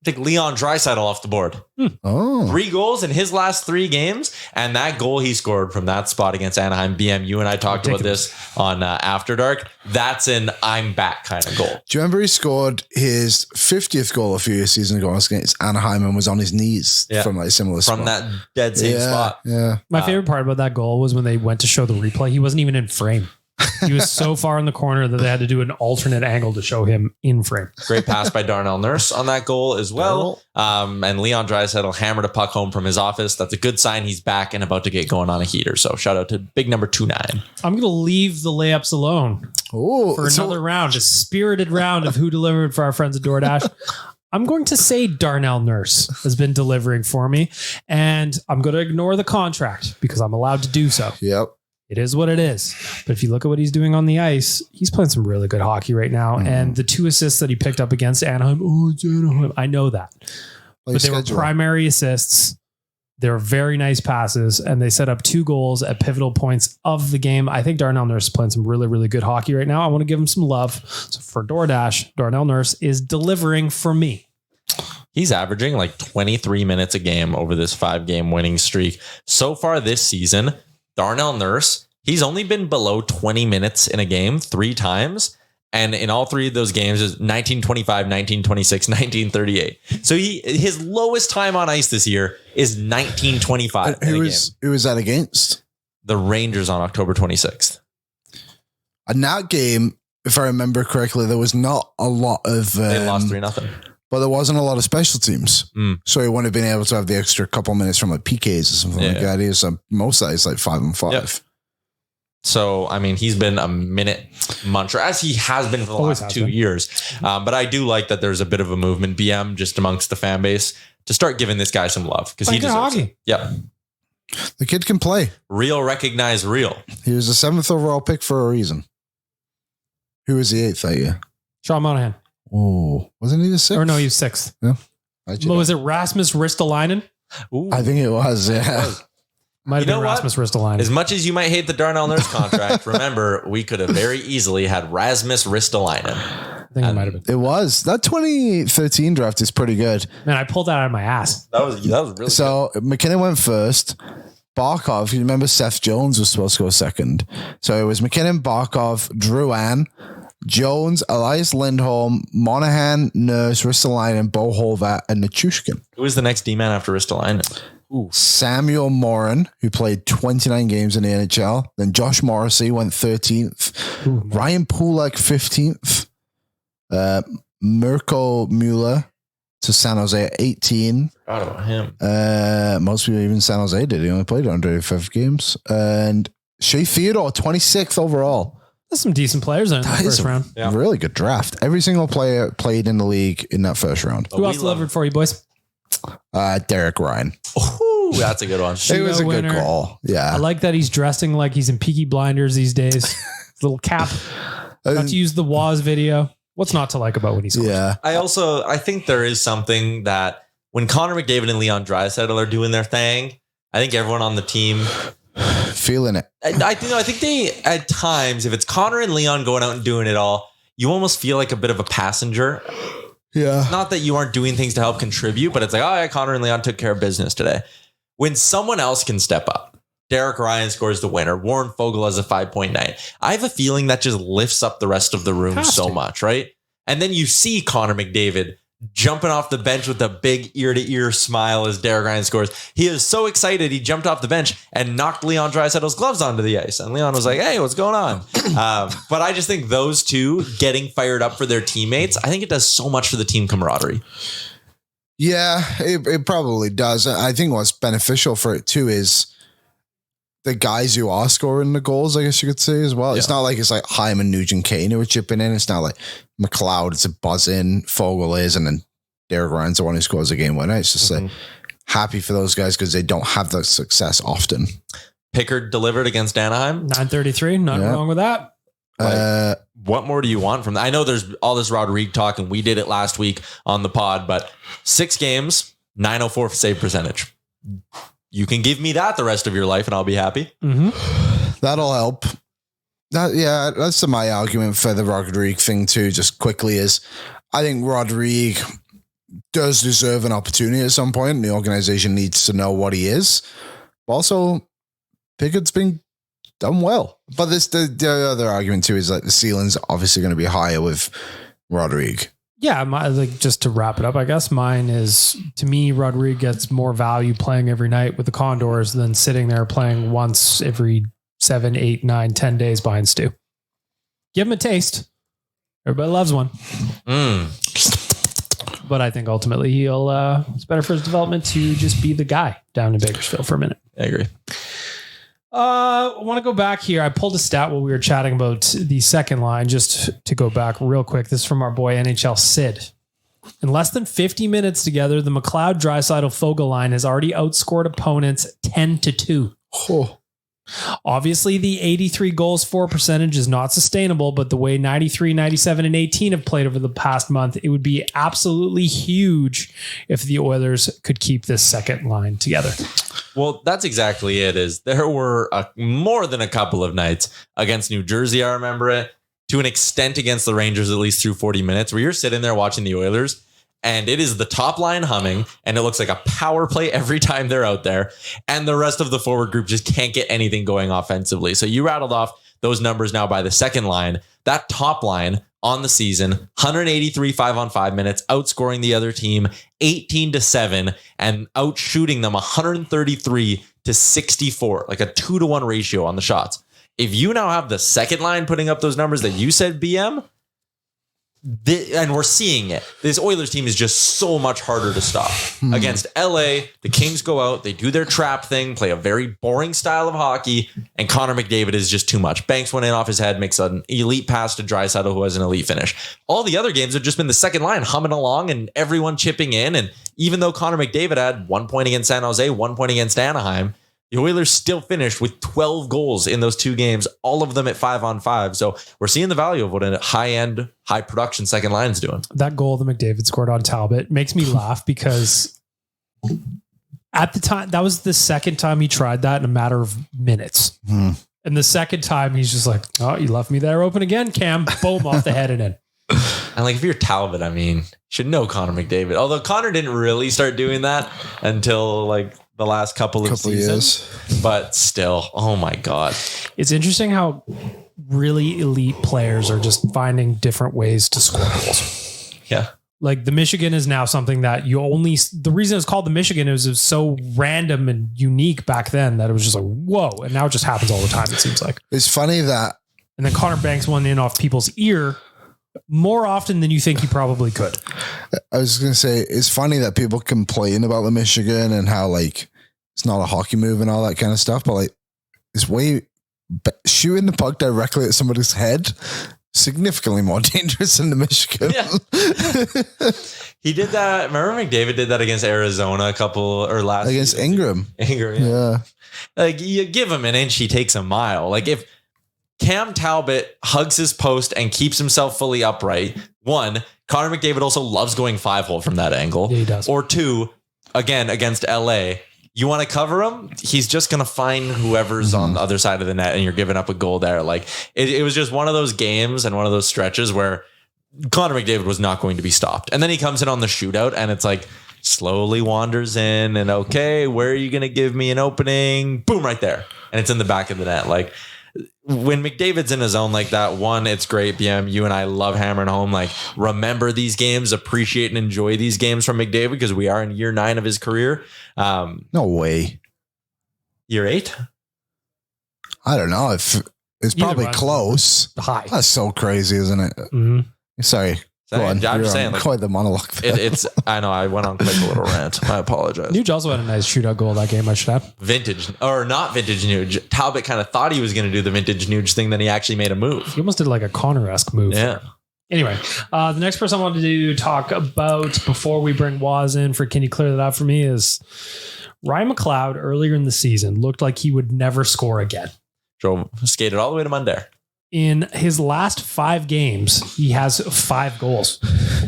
S3: Take Leon Draisaitl off the board. 3 goals in his last 3 games. And that goal he scored from that spot against Anaheim, BM, you and I talked about this on After Dark. That's an I'm back kind of goal.
S4: Do you remember he scored his 50th goal a few seasons ago against Anaheim and was on his knees from like a similar spot?
S3: From that dead same spot.
S4: Yeah.
S2: My favorite part about that goal was when they went to show the replay. He wasn't even in frame. He was so far in the corner that they had to do an alternate angle to show him in frame.
S3: Great pass by Darnell Nurse on that goal as well. And Leon Draisaitl hammered a puck home from his office. That's a good sign he's back and about to get going on a heater. So shout out to big number 29.
S2: I'm going to leave the layups alone for another round, a spirited round of Who Delivered for our friends at DoorDash. I'm going to say Darnell Nurse has been delivering for me, and I'm going to ignore the contract because I'm allowed to do so.
S4: Yep.
S2: It is what it is. But if you look at what he's doing on the ice, he's playing some really good hockey right now. And the 2 assists that he picked up against Anaheim, it's Anaheim. I know that. But they were primary assists. They were very nice passes, and they set up 2 goals at pivotal points of the game. I think Darnell Nurse is playing some really, really good hockey right now. I want to give him some love. So for DoorDash, Darnell Nurse is delivering for me.
S3: He's averaging like 23 minutes a game over this 5-game winning streak. So far this season, Darnell Nurse, he's only been below 20 minutes in a game 3 times. And in all 3 of those games is 1925, 1926, 1938. So his lowest time on ice this year is 1925.
S4: Who was that against?
S3: The Rangers on October 26th.
S4: In that game, if I remember correctly, there was not a lot of...
S3: they lost 3-0.
S4: But there wasn't a lot of special teams. So he wouldn't have been able to have the extra couple minutes from like PKs or something like that. He was most of that is like 5-on-5. Yep.
S3: So, I mean, he's been a minute muncher, as he has been for the last 2 years. But I do like that there's a bit of a movement, BM, just amongst the fan base to start giving this guy some love because he deserves it. Yep.
S4: The kid can play.
S3: Real recognize real.
S4: He was the 7th overall pick for a reason. Who was the 8th that year?
S2: Sean Monahan.
S4: Oh, wasn't he the 6th?
S2: Or no, he was 6th.
S4: Yeah.
S2: Was it Rasmus Ristolainen?
S4: I think it was, yeah.
S2: Might have been Rasmus Ristolainen.
S3: As much as you might hate the Darnell Nurse contract, remember, we could have very easily had Rasmus Ristolainen.
S2: I think it might have been.
S4: It was. That 2013 draft is pretty good.
S2: Man, I pulled that out of my ass.
S3: That was really
S4: so
S3: good.
S4: McKinnon went first. Barkov, you remember Seth Jones was supposed to go second. So it was McKinnon, Barkov, Drouin, Jones, Elias Lindholm, Monahan, Nurse, Ristolainen, Bo Horvat, and Nichushkin.
S3: Who was the next D-man after Ristolainen?
S4: Samuel Morin, who played 29 games in the NHL. Then Josh Morrissey went 13th. Ryan Pulak, 15th. Mirko Mueller to San Jose at 18.
S3: Forgot about him.
S4: Most people, even San Jose did. He only played 135 games. And Shea Theodore, 26th overall.
S2: There's some decent players in the first round.
S4: Really good draft. Every single player played in the league in that first round.
S2: Who else delivered for you, boys?
S4: Derek Ryan.
S3: Ooh, that's a good one.
S4: It was a good call. Yeah.
S2: I like that he's dressing like he's in Peaky Blinders these days. Little cap. Got to use the Waz video. What's not to like about when he scores?
S4: Yeah.
S3: I think there is something that when Connor McDavid and Leon Draisaitl are doing their thing, I think everyone on the team
S4: feeling it.
S3: I think they, at times, if it's Connor and Leon going out and doing it all, you almost feel like a bit of a passenger.
S4: Yeah.
S3: Not that you aren't doing things to help contribute, but it's like, oh yeah, Connor and Leon took care of business today. When someone else can step up, Derek Ryan scores the winner. Warren Foegele has a 5.9. I have a feeling that just lifts up the rest of the room so much, right? And then you see Connor McDavid jumping off the bench with a big ear-to-ear smile as Derek Ryan scores. He is so excited he jumped off the bench and knocked Leon Draisaitl's gloves onto the ice. And Leon was like, hey, what's going on? But I just think those two getting fired up for their teammates, I think it does so much for the team camaraderie.
S4: Yeah, it probably does. I think what's beneficial for it too is the guys who are scoring the goals, I guess you could say as well. Yeah. It's not like it's like Hyman, Nugent, Kane who are chipping in. It's not like McLeod, it's a buzz in, Foegele is, and then Derek Ryan's the one who scores the game winner. It's just like happy for those guys because they don't have that success often.
S3: Pickard delivered against Anaheim.
S2: 933, nothing wrong with that.
S3: What more do you want from that? I know there's all this Rodrigue talk, and we did it last week on the pod, but 6 games, 904 save percentage. You can give me that the rest of your life and I'll be happy.
S2: Mm-hmm.
S4: That'll help. That's my argument for the Rodrigue thing too, just quickly is I think Rodrigue does deserve an opportunity at some point. The organization needs to know what he is. Also, Pickard's been done well. But the other argument too is like the ceiling's obviously going to be higher with Rodrigue.
S2: Yeah, just to wrap it up, I guess mine is, to me, Rodrigue gets more value playing every night with the Condors than sitting there playing once every 7, 8, 9, 10 days behind Stu. Give him a taste. Everybody loves one. But I think ultimately it's better for his development to just be the guy down in Bakersfield for a minute.
S3: I agree.
S2: I want to go back here. I pulled a stat while we were chatting about the second line, just to go back real quick. This is from our boy NHL Sid. In less than 50 minutes together, the McLeod, Draisaitl, Foegele line has already outscored opponents 10-2.
S4: Oh.
S2: Obviously, the 83 goals for percentage is not sustainable, but the way 93, 97, and 18 have played over the past month, it would be absolutely huge if the Oilers could keep this second line together.
S3: Well, that's exactly it. There were more than a couple of nights against New Jersey, I remember it, to an extent against the Rangers, at least through 40 minutes, where you're sitting there watching the Oilers, and it is the top line humming, and it looks like a power play every time they're out there. And the rest of the forward group just can't get anything going offensively. So you rattled off those numbers now by the second line. That top line on the season, 183 5-on-5 minutes, outscoring the other team 18-7 and outshooting them 133-64, like a 2-to-1 ratio on the shots. If you now have the second line putting up those numbers that you said, BM, and we're seeing it. This Oilers team is just so much harder to stop. Against LA, the Kings go out, they do their trap thing, play a very boring style of hockey, and Connor McDavid is just too much. Banks one in off his head, makes an elite pass to Draisaitl, who has an elite finish. All the other games have just been the second line humming along and everyone chipping in. And even though Connor McDavid had 1 point against San Jose, 1 point against Anaheim, the Oilers still finished with 12 goals in those 2 games, all of them at 5-on-5. So we're seeing the value of what a high-end, high-production second line is doing.
S2: That goal that McDavid scored on Talbot makes me laugh because at the time, that was the second time he tried that in a matter of minutes. And the second time, he's just like, oh, you left me there open again, Cam. Boom, off the head and in.
S3: And like, if you're Talbot, I mean, you should know Connor McDavid. Although Connor didn't really start doing that until like the last couple of seasons. Years. But still, oh my God. It's
S2: interesting how really elite players are just finding different ways to score goals.
S3: Yeah.
S2: Like the Michigan is now something that the reason it's called the Michigan is it was so random and unique back then that it was just like, whoa. And now it just happens all the time, it seems like.
S4: It's funny that.
S2: And then Connor banks one in off people's ear more often than you think he probably could.
S4: I was going to say, it's funny that people complain about the Michigan and how like it's not a hockey move and all that kind of stuff, but like it's shooting the puck directly at somebody's head significantly more dangerous than the Michigan.
S3: Yeah. He did that. Remember McDavid did that against Arizona
S4: against Ingram. Yeah.
S3: Like you give him an inch, he takes a mile. Like if Cam Talbot hugs his post and keeps himself fully upright, 1, Connor McDavid also loves going 5-hole from that angle.
S2: Yeah, he does.
S3: Or 2, again, against LA, you want to cover him, he's just going to find whoever's on the other side of the net and you're giving up a goal there. Like it was just one of those games and one of those stretches where Connor McDavid was not going to be stopped. And then he comes in on the shootout and it's like slowly wanders in and okay, where are you going to give me an opening? Boom, right there. And it's in the back of the net. Like when McDavid's in his zone like that, 1, it's great. BM, you and I love hammering home. Like, remember these games, appreciate and enjoy these games from McDavid because we are in year 9 of his career.
S4: No way.
S3: Year 8?
S4: I don't know. It's probably close.
S2: High.
S4: That's so crazy, isn't it?
S2: Mm-hmm.
S4: Sorry.
S3: I'm just saying, like,
S4: quite the monologue.
S3: I know. I went on quite a little rant. I apologize.
S2: Nuge also had a nice shootout goal that game, I should have.
S3: Vintage, or not vintage Nuge. Talbot kind of thought he was going to do the vintage Nuge thing, then he actually made a move.
S2: He almost did like a Connor-esque move.
S3: Yeah.
S2: Anyway, the next person I wanted to talk about before we bring Waz in for Can You Clear That Out For Me is Ryan McLeod earlier in the season looked like he would never score again.
S3: Skated all the way to Mundare.
S2: In his last 5 games, he has 5 goals.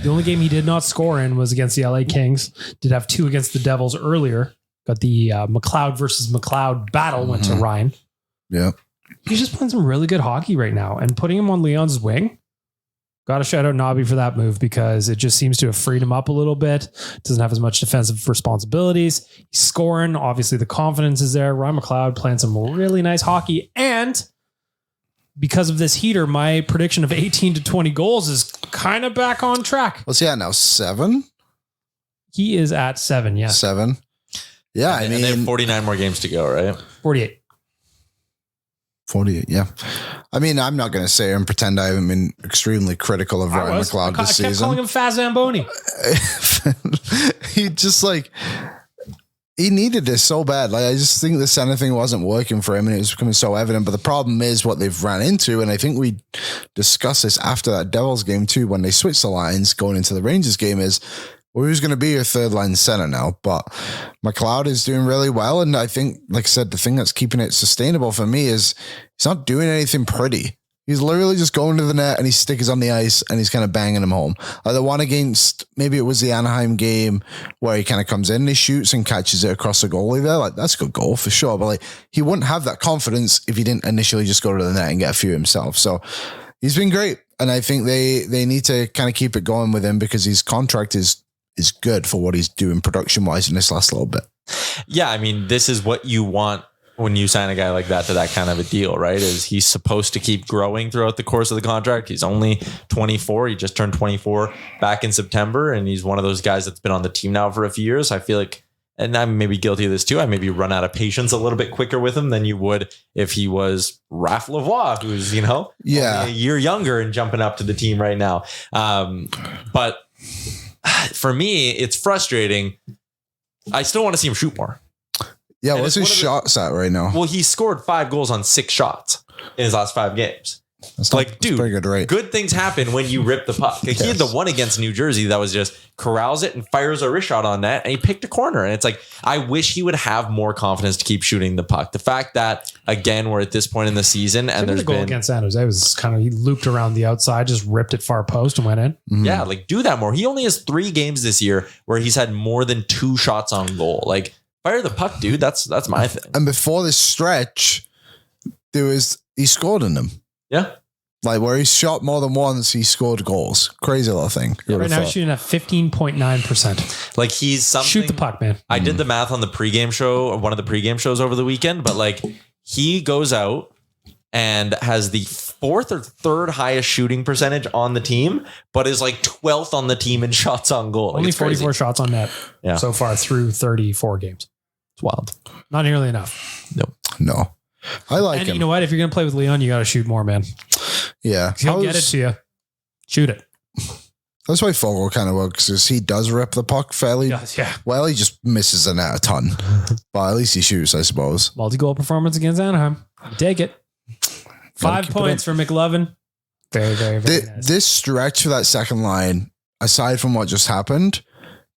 S2: The only game he did not score in was against the LA Kings. Did have 2 against the Devils earlier. Got the McLeod versus McLeod battle went to Ryan.
S4: Yeah.
S2: He's just playing some really good hockey right now. And putting him on Leon's wing, Got to shout out Nobby for that move because it just seems to have freed him up a little bit. Doesn't have as much defensive responsibilities. He's scoring. Obviously, the confidence is there. Ryan McLeod playing some really nice hockey. And because of this heater, my prediction of 18 to 20 goals is kind of back on track.
S4: What's he at now? 7?
S2: He is at 7, yeah.
S4: 7. Yeah, I mean,
S3: and they have 49 more games to go, right?
S2: 48.
S4: 48, yeah. I mean, I'm not going to say and pretend I haven't been extremely critical of Ryan McLeod this season. I kept
S2: calling him Faz Zamboni.
S4: He just he needed this so bad. I just think the center thing wasn't working for him and it was becoming so evident. But the problem is what they've ran into. And I think we discussed this after that Devils game too, when they switched the lines going into the Rangers game is, well, who's going to be your third line center now? But McLeod is doing really well. And I think, like I said, the thing that's keeping it sustainable for me is he's not doing anything pretty. He's literally just going to the net and his stick is on the ice and he's kind of banging them home. The one against, maybe it was the Anaheim game where he kind of comes in and he shoots and catches it across the goalie there. That's a good goal for sure. But he wouldn't have that confidence if he didn't initially just go to the net and get a few himself. So he's been great. And I think they need to kind of keep it going with him because his contract is good for what he's doing production wise in this last little bit.
S3: Yeah. I mean, this is what you want when you sign a guy like that to that kind of a deal, right? Is he's supposed to keep growing throughout the course of the contract. He's only 24. He just turned 24 back in September. And he's one of those guys that's been on the team now for a few years. I feel like, and I'm maybe guilty of this too, I maybe run out of patience a little bit quicker with him than you would if he was Raph Lavoie, who's, only a year younger and jumping up to the team right now. But for me, it's frustrating. I still want to see him shoot more.
S4: Yeah, what's his shots at right now?
S3: Well, he scored 5 goals on 6 shots in his last 5 games. That's dude, pretty good, right? Good things happen when you rip the puck. He had the one against New Jersey that was just corrals it and fires a wrist shot on net, and he picked a corner. And it's I wish he would have more confidence to keep shooting the puck. The fact that, again, we're at this point in the season and there's
S2: goal against San Jose was he looped around the outside, just ripped it far post and went in.
S3: Mm-hmm. Yeah, do that more. He only has 3 games this year where he's had more than 2 shots on goal. Fire the puck, dude. That's my thing.
S4: And before this stretch, he scored in them.
S3: Yeah.
S4: Where he shot more than once, he scored goals. Crazy little thing.
S2: Right now he's shooting at 15.9%.
S3: He's something.
S2: Shoot the puck, man.
S3: I did the math on the pregame show, one of the pregame shows over the weekend, but he goes out and has the 4th or 3rd highest shooting percentage on the team, but is 12th on the team in shots on goal.
S2: Only 44 shots on net so far through 34 games.
S3: It's wild.
S2: Not nearly enough.
S4: No. I like him.
S2: And you know what? If you're going to play with Leon, you got to shoot more, man.
S4: Yeah.
S2: He'll get it to you. Shoot it.
S4: That's why Foegele kind of works, is he does rip the puck fairly well. He just misses the net a ton. But at least he shoots, I suppose.
S2: Multi-goal performance against Anaheim. Take it. 5 points for McLovin. Very, very, very nice.
S4: This stretch for that second line, aside from what just happened,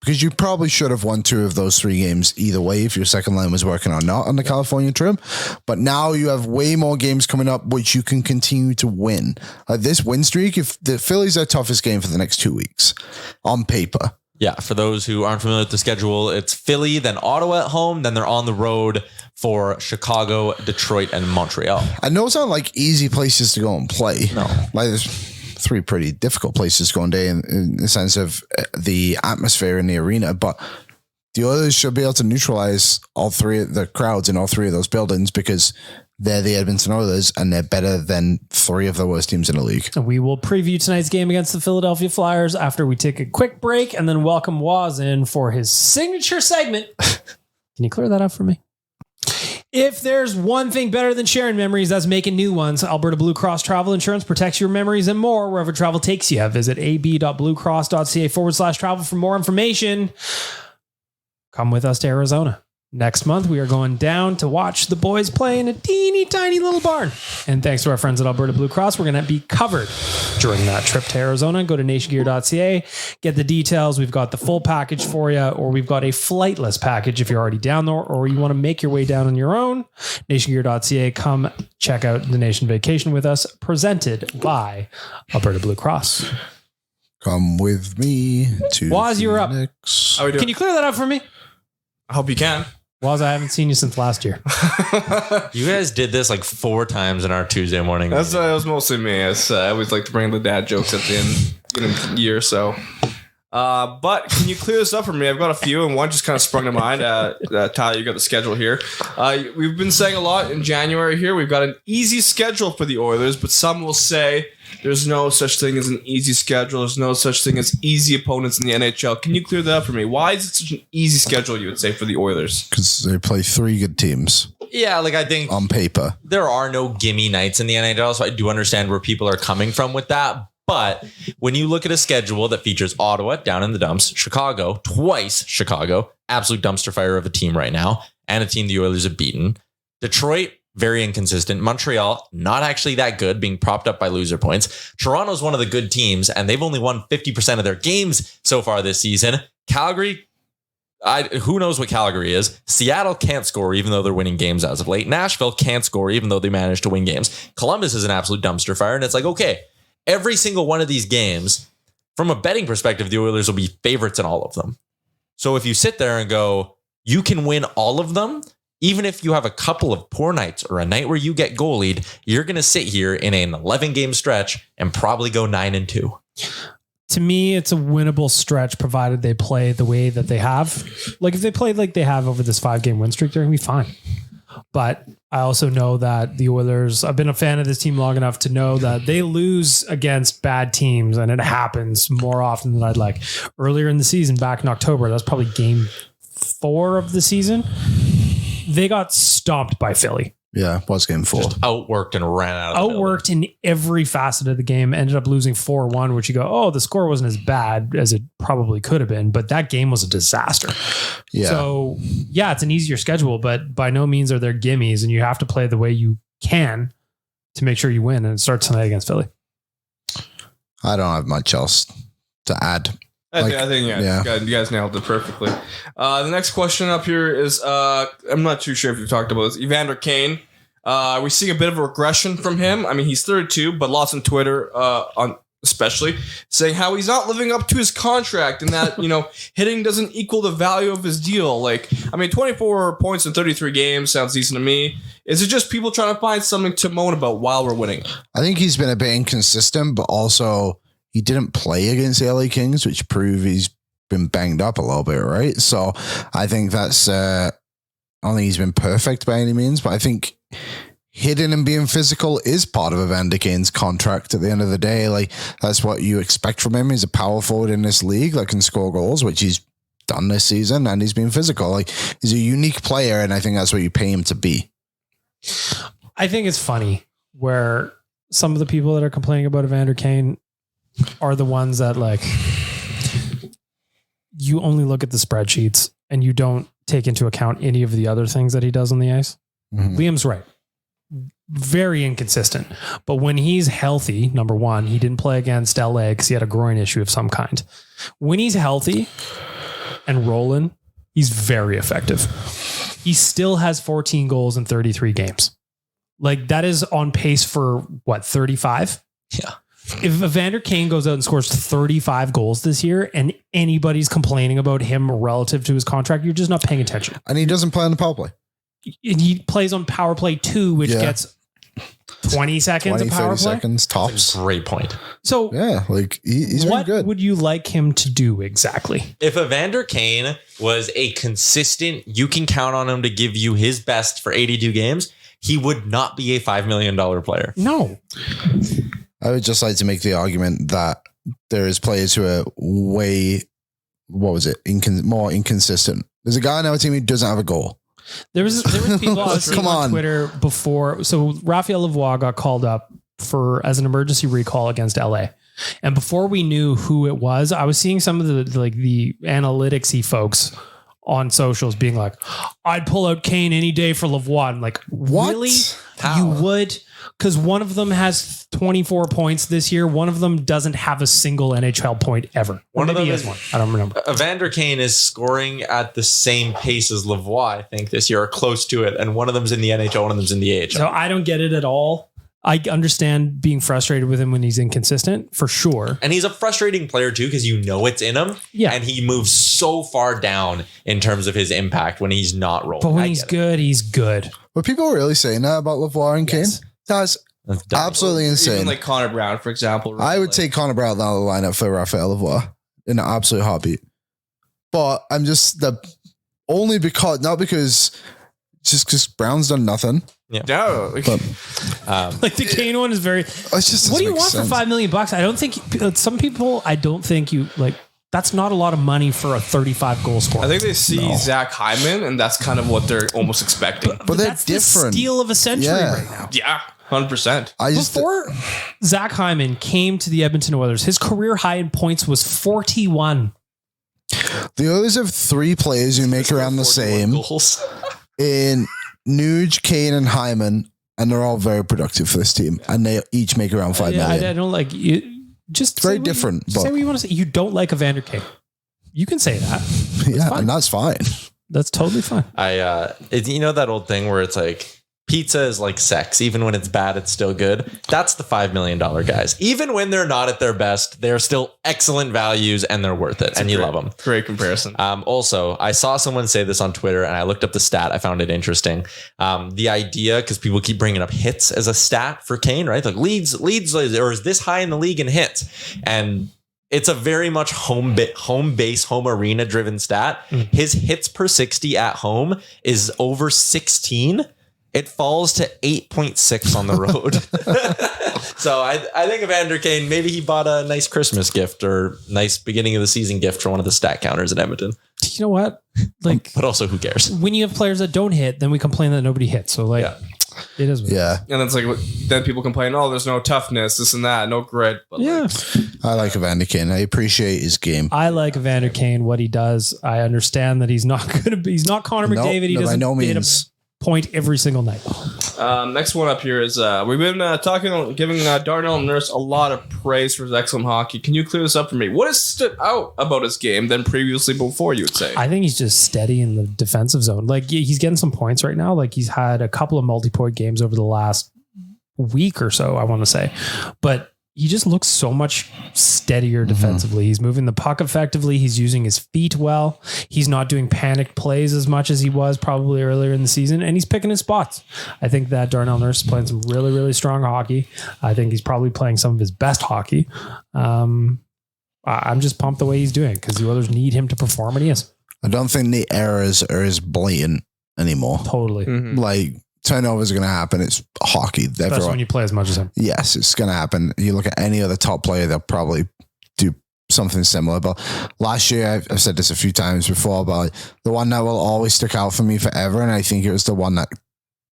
S4: because you probably should have won 2 of those 3 games either way if your second line was working or not on the California trip. But now you have way more games coming up which you can continue to win. This win streak, if the Phillies are toughest game for the next 2 weeks on paper.
S3: Yeah, for those who aren't familiar with the schedule, it's Philly, then Ottawa at home, then they're on the road for Chicago, Detroit, and Montreal.
S4: And those aren't easy places to go and play.
S3: No.
S4: There's 3 pretty difficult places to go and day in the sense of the atmosphere in the arena, but the Oilers should be able to neutralize all 3 of the crowds in all 3 of those buildings because they're the Edmonton Oilers and they're better than 3 of the worst teams in the league.
S2: And we will preview tonight's game against the Philadelphia Flyers after we take a quick break and then welcome Waz in for his signature segment. Can you clear that up for me? If there's one thing better than sharing memories, that's making new ones. Alberta Blue Cross Travel Insurance protects your memories and more wherever travel takes you. Visit ab.bluecross.ca/travel for more information. Come with us to Arizona. Next month, we are going down to watch the boys play in a teeny tiny little barn. And thanks to our friends at Alberta Blue Cross, we're going to be covered during that trip to Arizona. Go to nationgear.ca, get the details. We've got the full package for you, or we've got a flightless package if you're already down there, or you want to make your way down on your own. Nationgear.ca, come check out the Nation Vacation with us, presented by Alberta Blue Cross.
S4: Come with me to
S2: Waz, you're up.
S4: Phoenix.
S2: Can you clear that up for me?
S5: I hope you can.
S2: Waz, I haven't seen you since last year.
S3: You guys did this like 4 times in our Tuesday morning.
S5: That was mostly me. I always like to bring the dad jokes at the end of the year. So, but can you clear this up for me? I've got a few, and one just kind of sprung to mind. Tyler, you got the schedule here. We've been saying a lot in January here. We've got an easy schedule for the Oilers, but some will say there's no such thing as an easy schedule. There's no such thing as easy opponents in the NHL. Can you clear that up for me? Why is it such an easy schedule, you would say, for the Oilers?
S4: Because they play 3 good teams.
S3: Yeah, like I think
S4: on paper
S3: there are no gimme nights in the NHL, so I do understand where people are coming from with that. But when you look at a schedule that features Ottawa down in the dumps, Chicago, twice Chicago, absolute dumpster fire of a team right now, and a team the Oilers have beaten. Detroit, very inconsistent. Montreal, not actually that good, being propped up by loser points. Toronto's one of the good teams, and they've only won 50% of their games so far this season. Calgary, who knows what Calgary is? Seattle can't score even though they're winning games as of late. Nashville can't score even though they managed to win games. Columbus is an absolute dumpster fire, and it's like, okay, every single one of these games, from a betting perspective, the Oilers will be favorites in all of them. So if you sit there and go, you can win all of them, even if you have a couple of poor nights or a night where you get goalied, you're going to sit here in an 11-game stretch and probably go 9-2.
S2: To me, it's a winnable stretch provided they play the way that they have. Like if they played like they have over this 5-game win streak, they're going to be fine. But I also know that the Oilers, I've been a fan of this team long enough to know that they lose against bad teams, and it happens more often than I'd like. Earlier in the season, back in October, that's probably game 4 of the season. They got stomped by Philly.
S4: Yeah, it was game 4.
S3: Just outworked and ran out of the
S2: Outworked in every facet of the game. Ended up losing 4-1, which you go, oh, the score wasn't as bad as it probably could have been, but that game was a disaster.
S4: Yeah.
S2: So, yeah, it's an easier schedule, but by no means are there gimmies, and you have to play the way you can to make sure you win, and it starts tonight against Philly.
S4: I don't have much else to add.
S5: I think you guys nailed it perfectly. The next question up here is, I'm not too sure if you've talked about this, Evander Kane. We're seeing a bit of a regression from him. I mean, he's 32, but lots on Twitter, especially saying how he's not living up to his contract and that, hitting doesn't equal the value of his deal. Like, I mean, 24 points in 33 games sounds decent to me. Is it just people trying to find something to moan about while we're winning? I
S4: think he's been a bit inconsistent, but also he didn't play against the LA Kings, which prove he's been banged up a little bit, right? So I think that's, I don't think he's been perfect by any means, but I think hitting and being physical is part of Evander Kane's contract at the end of the day. Like, that's what you expect from him. He's a power forward in this league that can score goals, which he's done this season, and he's been physical. Like, he's a unique player, and I think that's what you pay him to be.
S2: I think it's funny where some of the people that are complaining about Evander Kane are the ones that, like, you only look at the spreadsheets and you don't take into account any of the other things that he does on the ice. Mm-hmm. Liam's right. Very inconsistent. But when he's healthy, number one, he didn't play against LA because he had a groin issue of some kind. When he's healthy and rolling, he's very effective. He still has 14 goals in 33 games. Like, that is on pace for what, 35?
S3: Yeah.
S2: If Evander Kane goes out and scores 35 goals this year and anybody's complaining about him relative to his contract, you're just not paying attention.
S4: And he doesn't play on the power play.
S2: And he plays on power play 2, which gets 20 seconds of power
S4: 30
S2: play.
S4: Seconds tops.
S3: Great point.
S2: So
S4: yeah, like he's really good.
S2: What would you like him to do exactly?
S3: If Evander Kane was a consistent, you can count on him to give you his best for 82 games, he would not be a $5 million player.
S2: No.
S4: I would just like to make the argument that there is players who are way, more inconsistent. There's a guy on our team who doesn't have a goal.
S2: There was people I was seeing on Twitter before. So Raphael Lavoie got called up as an emergency recall against LA. And before we knew who it was, I was seeing some of the analytics-y folks on socials being like, I'd pull out Kane any day for Lavoie. I'm like,
S4: what?
S2: Really?
S3: How?
S2: You would? Because one of them has 24 points this year. One of them doesn't have a single NHL point ever.
S3: One of them
S2: has one. I don't remember.
S3: Evander Kane is scoring at the same pace as Lavoie, I think, this year, or close to it. And one of them's in the NHL, one of them's in the AHL.
S2: So I don't get it at all. I understand being frustrated with him when he's inconsistent, for sure.
S3: And he's a frustrating player too, because you know it's in him.
S2: Yeah.
S3: And he moves so far down in terms of his impact when he's not rolling.
S2: But when he's good, he's good.
S4: Were people really saying that about Lavoie and Kane? That's absolutely insane.
S5: Even like Connor Brown, for example.
S4: I would take Connor Brown out of the lineup for Raphael Lavoie in an absolute heartbeat. But I'm just not because Brown's done nothing.
S5: Yeah.
S2: Like the Kane one is very. What do you want for $5 million? I don't think some people. I don't think you like. That's not a lot of money for a 35 goal scorer.
S5: I think they see Zach Hyman, and that's kind of what they're almost expecting.
S2: But they're different. The steal of a century right now.
S5: Yeah. 100%.
S2: Before Zach Hyman came to the Edmonton Oilers, his career high in points was 41.
S4: The Oilers have 3 players who make around the same goals. In Nuge, Kane, and Hyman, and they're all very productive for this team, and they each make around $5 million.
S2: I don't like it. Just
S4: very different.
S2: Say what you want to say. You don't like Evander Kane. You can say that.
S4: And that's fine.
S2: That's totally fine.
S3: That old thing where it's like pizza is like sex. Even when it's bad, it's still good. That's the $5 million guys. Even when they're not at their best, they're still excellent values and they're worth it. And you love them.
S5: Great comparison.
S3: Also, I saw someone say this on Twitter and I looked up the stat. I found it interesting. The idea, because people keep bringing up hits as a stat for Kane, right? Like leads, or is this high in the league in hits? And it's a very much home base, home arena driven stat. His hits per 60 at home is over 16. It falls to 8.6 on the road. So I think Evander Kane, maybe he bought a nice Christmas gift or nice beginning of the season gift for one of the stat counters at Edmonton.
S2: You know what? Like,
S3: but also who cares?
S2: When you have players that don't hit, then we complain that nobody hits. So like, it is.
S5: And it's like, then people complain, oh, there's no toughness, this and that, no grit. But
S4: I like Evander Kane. I appreciate his game.
S2: I like Evander Kane, what he does. I understand that he's not Connor McDavid. He doesn't by no means. Point every single night.
S5: Next one up here is we've been giving Darnell Nurse a lot of praise for his excellent hockey. Can you clear this up for me? What has stood out about his game than previously before, you would say?
S2: I think he's just steady in the defensive zone. Like he's getting some points right now. Like he's had a couple of multi-point games over the last week or so, I want to say. But he just looks so much steadier defensively. He's moving the puck effectively. He's using his feet well. He's not doing panicked plays as much as he was probably earlier in the season, and he's picking his spots. I think that Darnell Nurse is playing some really, really strong hockey. I think he's probably playing some of his best hockey. I'm just pumped the way he's doing because the Oilers need him to perform, and he is.
S4: I don't think the errors are as blatant anymore.
S2: Totally.
S4: Like, turnovers are going to happen. It's hockey.
S2: Especially when you play as much as him.
S4: Yes, it's going to happen. You look at any other top player, they'll probably do something similar. But last year, I've said this a few times before, but the one that will always stick out for me forever, and I think it was the one that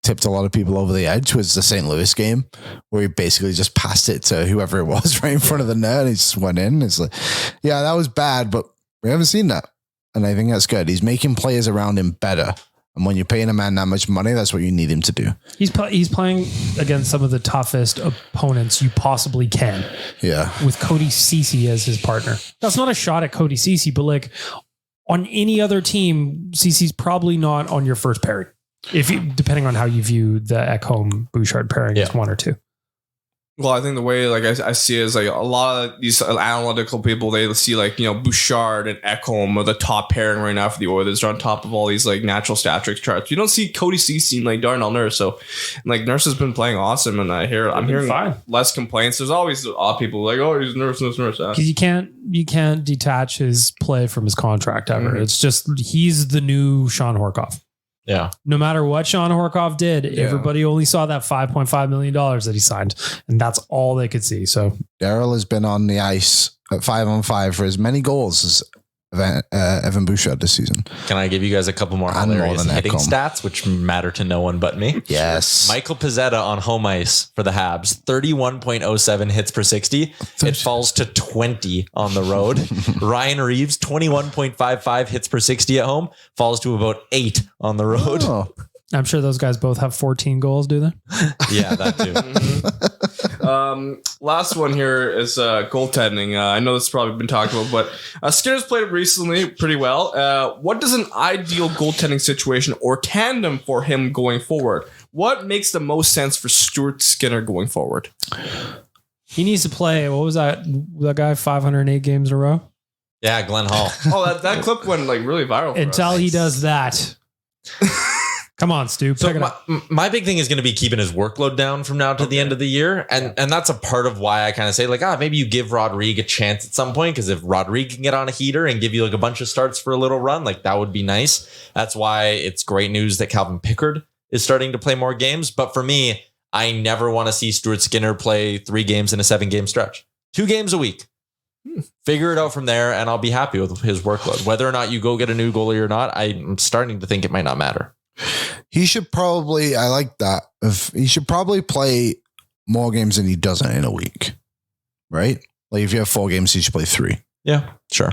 S4: tipped a lot of people over the edge, was the St. Louis game, where he basically just passed it to whoever it was right in front of the net, and he just went in. It's like, yeah, that was bad, but we haven't seen that. And I think that's good. He's making players around him better. And when you're paying a man that much money, that's what you need him to do.
S2: He's playing against some of the toughest opponents you possibly can.
S4: Yeah.
S2: With Cody Ceci as his partner. That's not a shot at Cody Ceci, but like on any other team, Ceci's probably not on your first pairing. Depending on how you view the Ekholm Bouchard pairing as one or two.
S5: Well, I think the way I see it is like a lot of these analytical people, they see Bouchard and Ekholm are the top pairing right now for the Oilers. They're on top of all these like natural stat trick charts. You don't see Cody Ceci and like Darnell Nurse. So like Nurse has been playing awesome, and I'm hearing fine. Less complaints. There's always people like, oh, he's Nurse.
S2: Because you can't detach his play from his contract ever. Mm-hmm. It's just he's the new Sean Horkoff.
S3: Yeah. No
S2: matter what Sean Horkoff did, everybody only saw that $5.5 million that he signed, and that's all they could see. So
S4: Daryl has been on the ice at 5-on-5 for as many goals as Evan Bouchard this season.
S3: Can I give you guys a couple more hilarious hitting stats, which matter to no one but me?
S4: Yes.
S3: Michael Pezzetta on home ice for the Habs, 31.07 hits per 60. It falls to 20 on the road. Ryan Reeves, 21.55 hits per 60 at home, falls to about 8 on the road.
S4: Oh.
S2: I'm sure those guys both have 14 goals, do they?
S3: Yeah, that too.
S5: Last one here is goaltending. I know this has probably been talked about, but Skinner's played it recently pretty well. What does an ideal goaltending situation or tandem for him going forward? What makes the most sense for Stuart Skinner going forward?
S2: He needs to play, what was that guy, 508 games in a row?
S3: Yeah, Glenn Hall.
S5: Oh, that clip went like really viral.
S2: Until he does that. Come on, Stu.
S3: So my big thing is going to be keeping his workload down from now to the end of the year. And that's a part of why I kind of say like, maybe you give Rodrigue a chance at some point. Because if Rodrigue can get on a heater and give you like a bunch of starts for a little run, like that would be nice. That's why it's great news that Calvin Pickard is starting to play more games. But for me, I never want to see Stuart Skinner play 3 games in a 7-game stretch. 2 games a week. Figure it out from there, and I'll be happy with his workload. Whether or not you go get a new goalie or not, I'm starting to think it might not matter.
S4: He should probably, I like that. He should probably play more games than he doesn't in a week, right? Like if you have 4 games, he should play 3.
S3: Yeah, sure.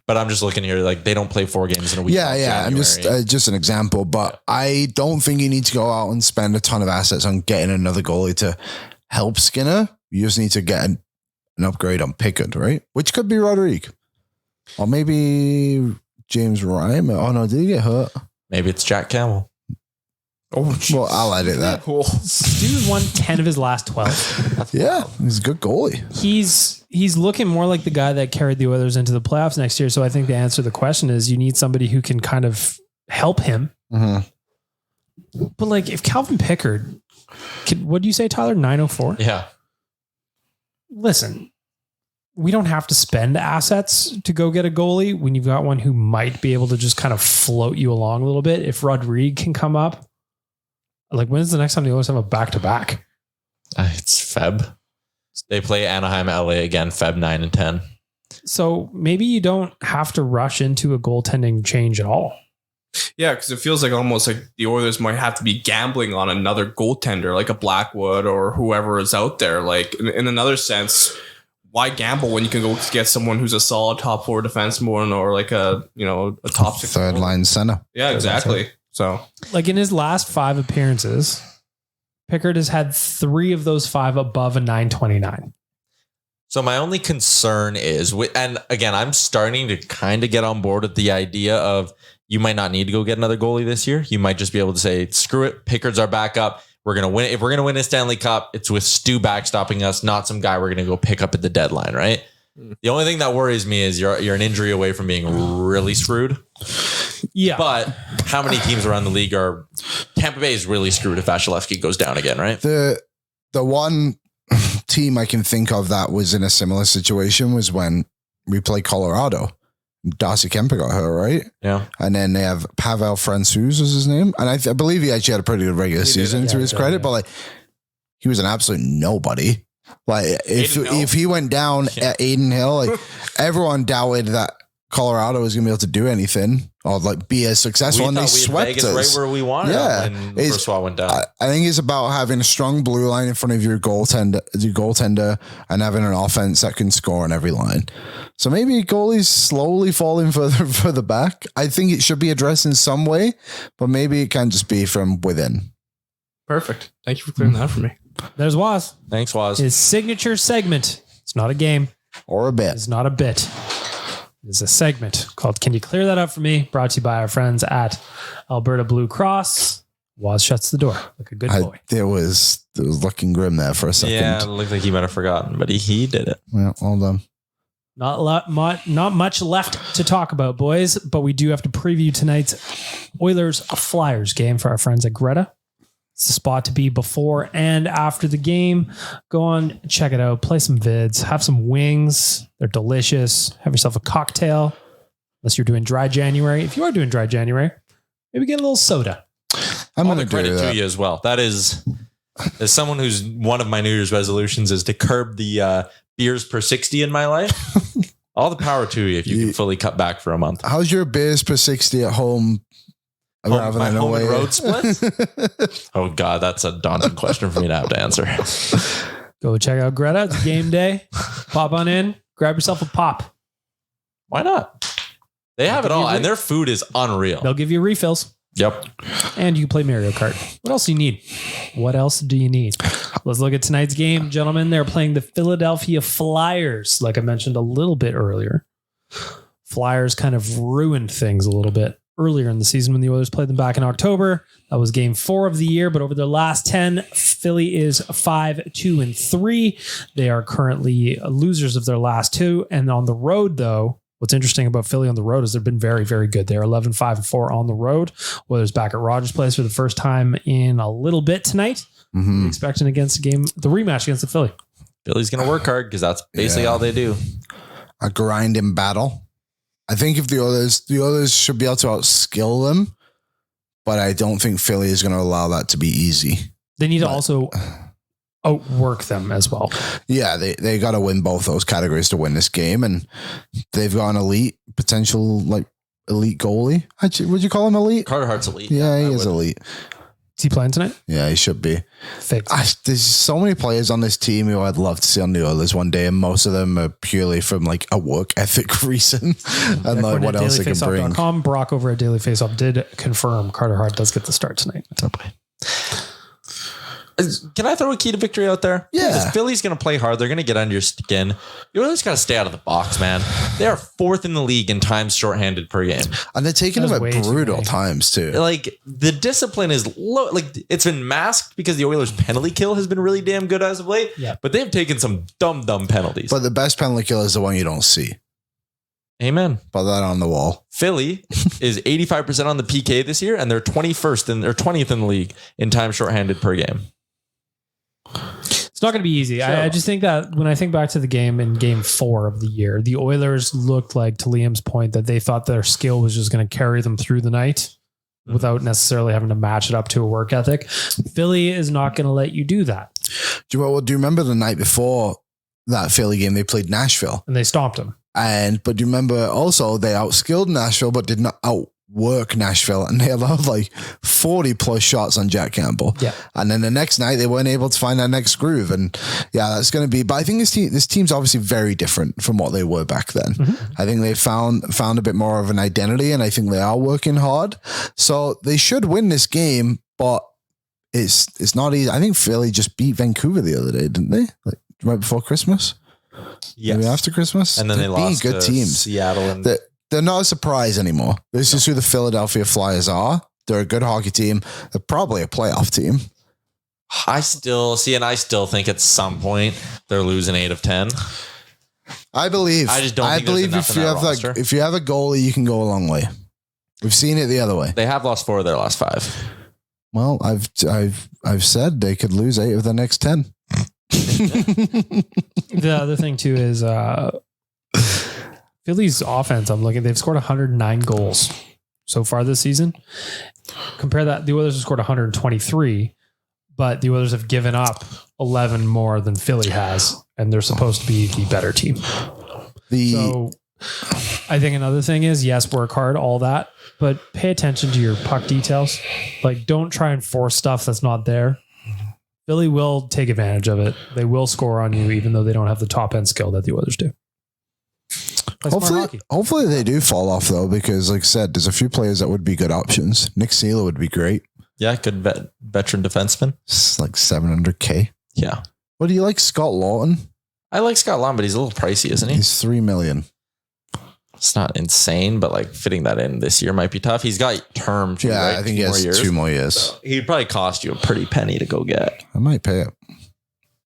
S3: But I'm just looking here, like they don't play 4 games in a week.
S4: Yeah. I'm just an example, but I don't think you need to go out and spend a ton of assets on getting another goalie to help Skinner. You just need to get an upgrade on Pickard, right? Which could be Rodrigue. Or maybe James Ryan. Oh no, did he get hurt?
S3: Maybe it's Jack Campbell.
S4: Oh, well, I'll edit that.
S5: Cool.
S2: Stu's won 10 of his last 12.
S4: Yeah, he's a good goalie.
S2: He's looking more like the guy that carried the Oilers into the playoffs next year. So I think the answer to the question is you need somebody who can kind of help him.
S4: Mm-hmm.
S2: But like if Calvin Pickard, what do you say, Tyler? 904?
S3: Yeah.
S2: Listen, we don't have to spend assets to go get a goalie when you've got one who might be able to just kind of float you along a little bit. If Rodrigue can come up, like when's the next time the Oilers have a back-to-back?
S3: It's Feb. They play Anaheim, LA again, Feb 9 and 10.
S2: So maybe you don't have to rush into a goaltending change at all.
S5: Yeah, because it feels like almost like the Oilers might have to be gambling on another goaltender, like a Blackwood or whoever is out there. Like in another sense, why gamble when you can go get someone who's a solid top 4 defenseman or like a top 6
S4: third line center?
S5: Yeah, exactly. So
S2: like in his last 5 appearances, Pickard has had 3 of those 5 above a 929.
S3: So my only concern is, and again, I'm starting to kind of get on board with the idea of you might not need to go get another goalie this year. You might just be able to say, screw it, Pickard's our backup. We're going to win. If we're going to win a Stanley Cup, it's with Stu backstopping us, not some guy we're going to go pick up at the deadline, right? The only thing that worries me is you're an injury away from being really screwed.
S2: Yeah.
S3: But how many teams around the league are... Tampa Bay is really screwed if Vasilevsky goes down again, right?
S4: The one team I can think of that was in a similar situation was when we played Colorado. Darcy Kemper got hurt, right?
S3: Yeah.
S4: And then they have Pavel Francouz was his name. And I believe he actually had a pretty good regular season to his credit, but like he was an absolute nobody. Like if he went down at Aiden Hill, like everyone doubted that Colorado was going to be able to do anything or like be as successful, and they swept us
S3: right where we wanted.
S4: Yeah,
S3: when Brossoit went down.
S4: I think it's about having a strong blue line in front of your goaltender, and having an offense that can score on every line. So maybe goalies slowly falling further back. I think it should be addressed in some way, but maybe it can just be from within.
S5: Perfect. Thank you for clearing that up for me.
S2: There's Waz.
S3: Thanks, Waz.
S2: His signature segment. It's not a game.
S4: Or a bit.
S2: It's not a bit. It's a segment called Can You Clear That Up For Me? Brought to you by our friends at Alberta Blue Cross. Waz shuts the door like a good boy.
S4: It was looking grim there for a second.
S3: Yeah, it looked like he might have forgotten, but he did it.
S4: Well, all done.
S2: Not much left to talk about, boys, but we do have to preview tonight's Oilers Flyers game for our friends at Greta. It's the spot to be before and after the game. Go on, check it out, play some vids, have some wings. They're delicious. Have yourself a cocktail, unless you're doing dry January. If you are doing dry January, maybe get a little soda.
S4: I'm going
S3: to credit to you as well. That is, as someone who's one of my New Year's resolutions is to curb the beers per 60 in my life. All the power to you if you can fully cut back for a month.
S4: How's your beers per 60 at home?
S3: My home and road split? Oh God, that's a daunting question for me to have to answer.
S2: Go check out Greta. It's game day. Pop on in. Grab yourself a pop.
S3: Why not? They have it all, and their food is unreal.
S2: They'll give you refills.
S3: Yep.
S2: And you can play Mario Kart. What else do you need? What else do you need? Let's look at tonight's game, gentlemen. They're playing the Philadelphia Flyers, like I mentioned a little bit earlier. Flyers kind of ruined things a little bit earlier in the season when the Oilers played them back in October. That was game 4 of the year, but over their last 10, Philly is 5-2-3. They are currently losers of their last 2. And on the road, though, What's interesting about Philly on the road is they've been very, very good. They're 11-5-4 on the road. Oilers back at Rogers Place for the first time in a little bit tonight. Expecting against the rematch against the Philly.
S3: Philly's going to work hard because that's basically all they do.
S4: A grinding battle. I think if the Oilers should be able to outskill them, but I don't think Philly is going to allow that to be easy.
S2: They need to also outwork them as well.
S4: Yeah, they got to win both those categories to win this game, and they've got an potential elite goalie. Would you call him elite?
S3: Carter Hart's elite.
S4: Yeah, he is elite.
S2: Is he playing tonight?
S4: Yeah, he should be. There's so many players on this team who I'd love to see on the Oilers one day, and most of them are purely from like a work ethic reason and like what else they can bring.
S2: Brock over at Daily Faceoff did confirm Carter Hart does get the start tonight.
S3: Can I throw a key to victory out there?
S4: Yeah.
S3: Because Philly's going to play hard. They're going to get under your skin. You always got to stay out of the box, man. They are 4th in the league in times shorthanded per game.
S4: And they're taking them at brutal times too.
S3: Like the discipline is low. Like it's been masked because the Oilers penalty kill has been really damn good as of late.
S2: Yeah.
S3: But they've taken some dumb penalties.
S4: But the best penalty kill is the one you don't see.
S3: Amen.
S4: Put that on the wall.
S3: Philly is 85% on the PK this year, and they're 20th in the league in time shorthanded per game.
S2: It's not going to be easy. I just think that when I think back to the game in game 4 of the year, the Oilers looked like, to Liam's point, that they thought their skill was just going to carry them through the night without necessarily having to match it up to a work ethic. Philly is not going to let you do that.
S4: Do you remember the night before that Philly game, they played Nashville
S2: and they stomped them.
S4: But do you remember also they outskilled Nashville, but did not outwork Nashville, and they allowed like 40 plus shots on Jack Campbell.
S2: Yeah. And
S4: then the next night they weren't able to find that next groove. And yeah, that's going to be, but I think this team's obviously very different from what they were back then. I think they found a bit more of an identity, and I think they are working hard. So they should win this game, but it's not easy. I think Philly just beat Vancouver the other day, didn't they? Like right before Christmas.
S3: Yes.
S4: Maybe after Christmas.
S3: And then they lost good teams. Seattle and
S4: they're not a surprise anymore. This is who the Philadelphia Flyers are. They're a good hockey team. They're probably a playoff team.
S3: I still think at some point they're losing 8 of 10.
S4: I believe.
S3: I just don't. I believe
S4: if you have if you have a goalie, you can go a long way. We've seen it the other way.
S3: They have lost 4 of their last 5.
S4: Well, I've said they could lose 8 of the next 10.
S2: The other thing too is Philly's offense. They've scored 109 goals so far this season. Compare that, the Oilers have scored 123, but the Oilers have given up 11 more than Philly has, and they're supposed to be the better team. So I think another thing is, yes, work hard, all that, but pay attention to your puck details. Like, don't try and force stuff that's not there. Philly will take advantage of it. They will score on you, even though they don't have the top end skill that the Oilers do.
S4: Hopefully they do fall off though, because like I said, there's a few players that would be good options. Nick Seeler would be great.
S3: Yeah, good veteran defenseman.
S4: It's like $700K.
S3: Yeah.
S4: What do you like, Scott Lawton?
S3: I like Scott Lawton, but he's a little pricey, isn't he?
S4: He's $3 million.
S3: It's not insane, but like fitting that in this year might be tough. He's got term too,
S4: yeah,
S3: right?
S4: I think he has 2 more years.
S3: So he'd probably cost you a pretty penny to go get.
S4: I might pay it.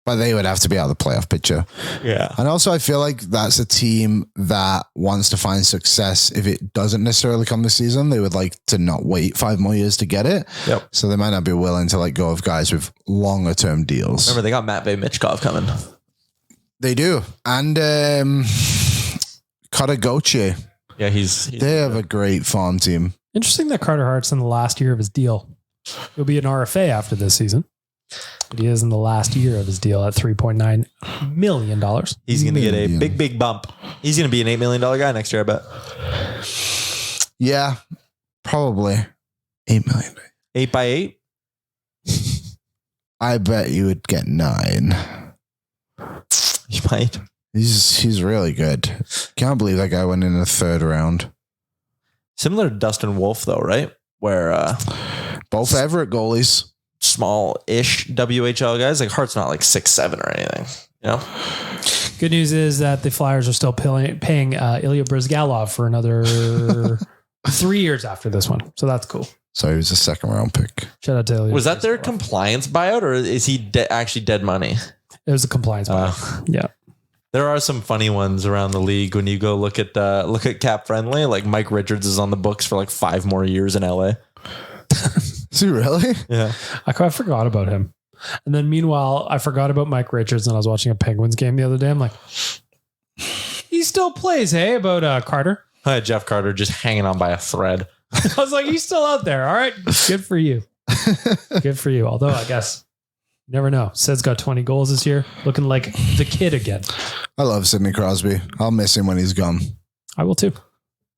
S4: But they would have to be out of the playoff picture.
S3: Yeah.
S4: And also I feel like that's a team that wants to find success. If it doesn't necessarily come this season, they would like to not wait 5 more years to get it.
S3: Yep.
S4: So they might not be willing to let go of guys with longer term deals.
S3: Remember, they got Matvei Michkov coming.
S4: They do. And Katagoche.
S3: Yeah,
S4: they have a great farm team.
S2: Interesting that Carter Hart's in the last year of his deal. He'll be an RFA after this season. But he is in the last year of his deal at $3.9 million.
S3: He's going to get a big bump. He's going to be an $8 million guy next year, I bet.
S4: Yeah, probably. $8 million.
S3: 8 by 8?
S4: I bet you would get 9.
S3: You might.
S4: He's really good. Can't believe that guy went in the 3rd round.
S3: Similar to Dustin Wolf, though, right? Where
S4: both Everett goalies,
S3: small-ish WHL guys. Like Hart's not like 6'7" or anything. You know.
S2: Good news is that the Flyers are still paying Ilya Bryzgalov for another 3 years after this one, so that's cool.
S4: So he was a 2nd round pick.
S2: Shout out to Ilya.
S3: Was that their compliance buyout, or is he actually dead money?
S2: It was a compliance buyout. Yeah.
S3: There are some funny ones around the league when you go look at Cap Friendly. Like Mike Richards is on the books for like 5 more years in LA.
S4: Is he really?
S3: Yeah.
S2: I forgot about him. And then meanwhile, I forgot about Mike Richards and I was watching a Penguins game the other day. I'm like, he still plays, hey? About Carter.
S3: Jeff Carter just hanging on by a thread.
S2: I was like, he's still out there. All right. Good for you. Good for you. Although I guess you never know. Sid's got 20 goals this year. Looking like the kid again.
S4: I love Sidney Crosby. I'll miss him when he's gone.
S2: I will too.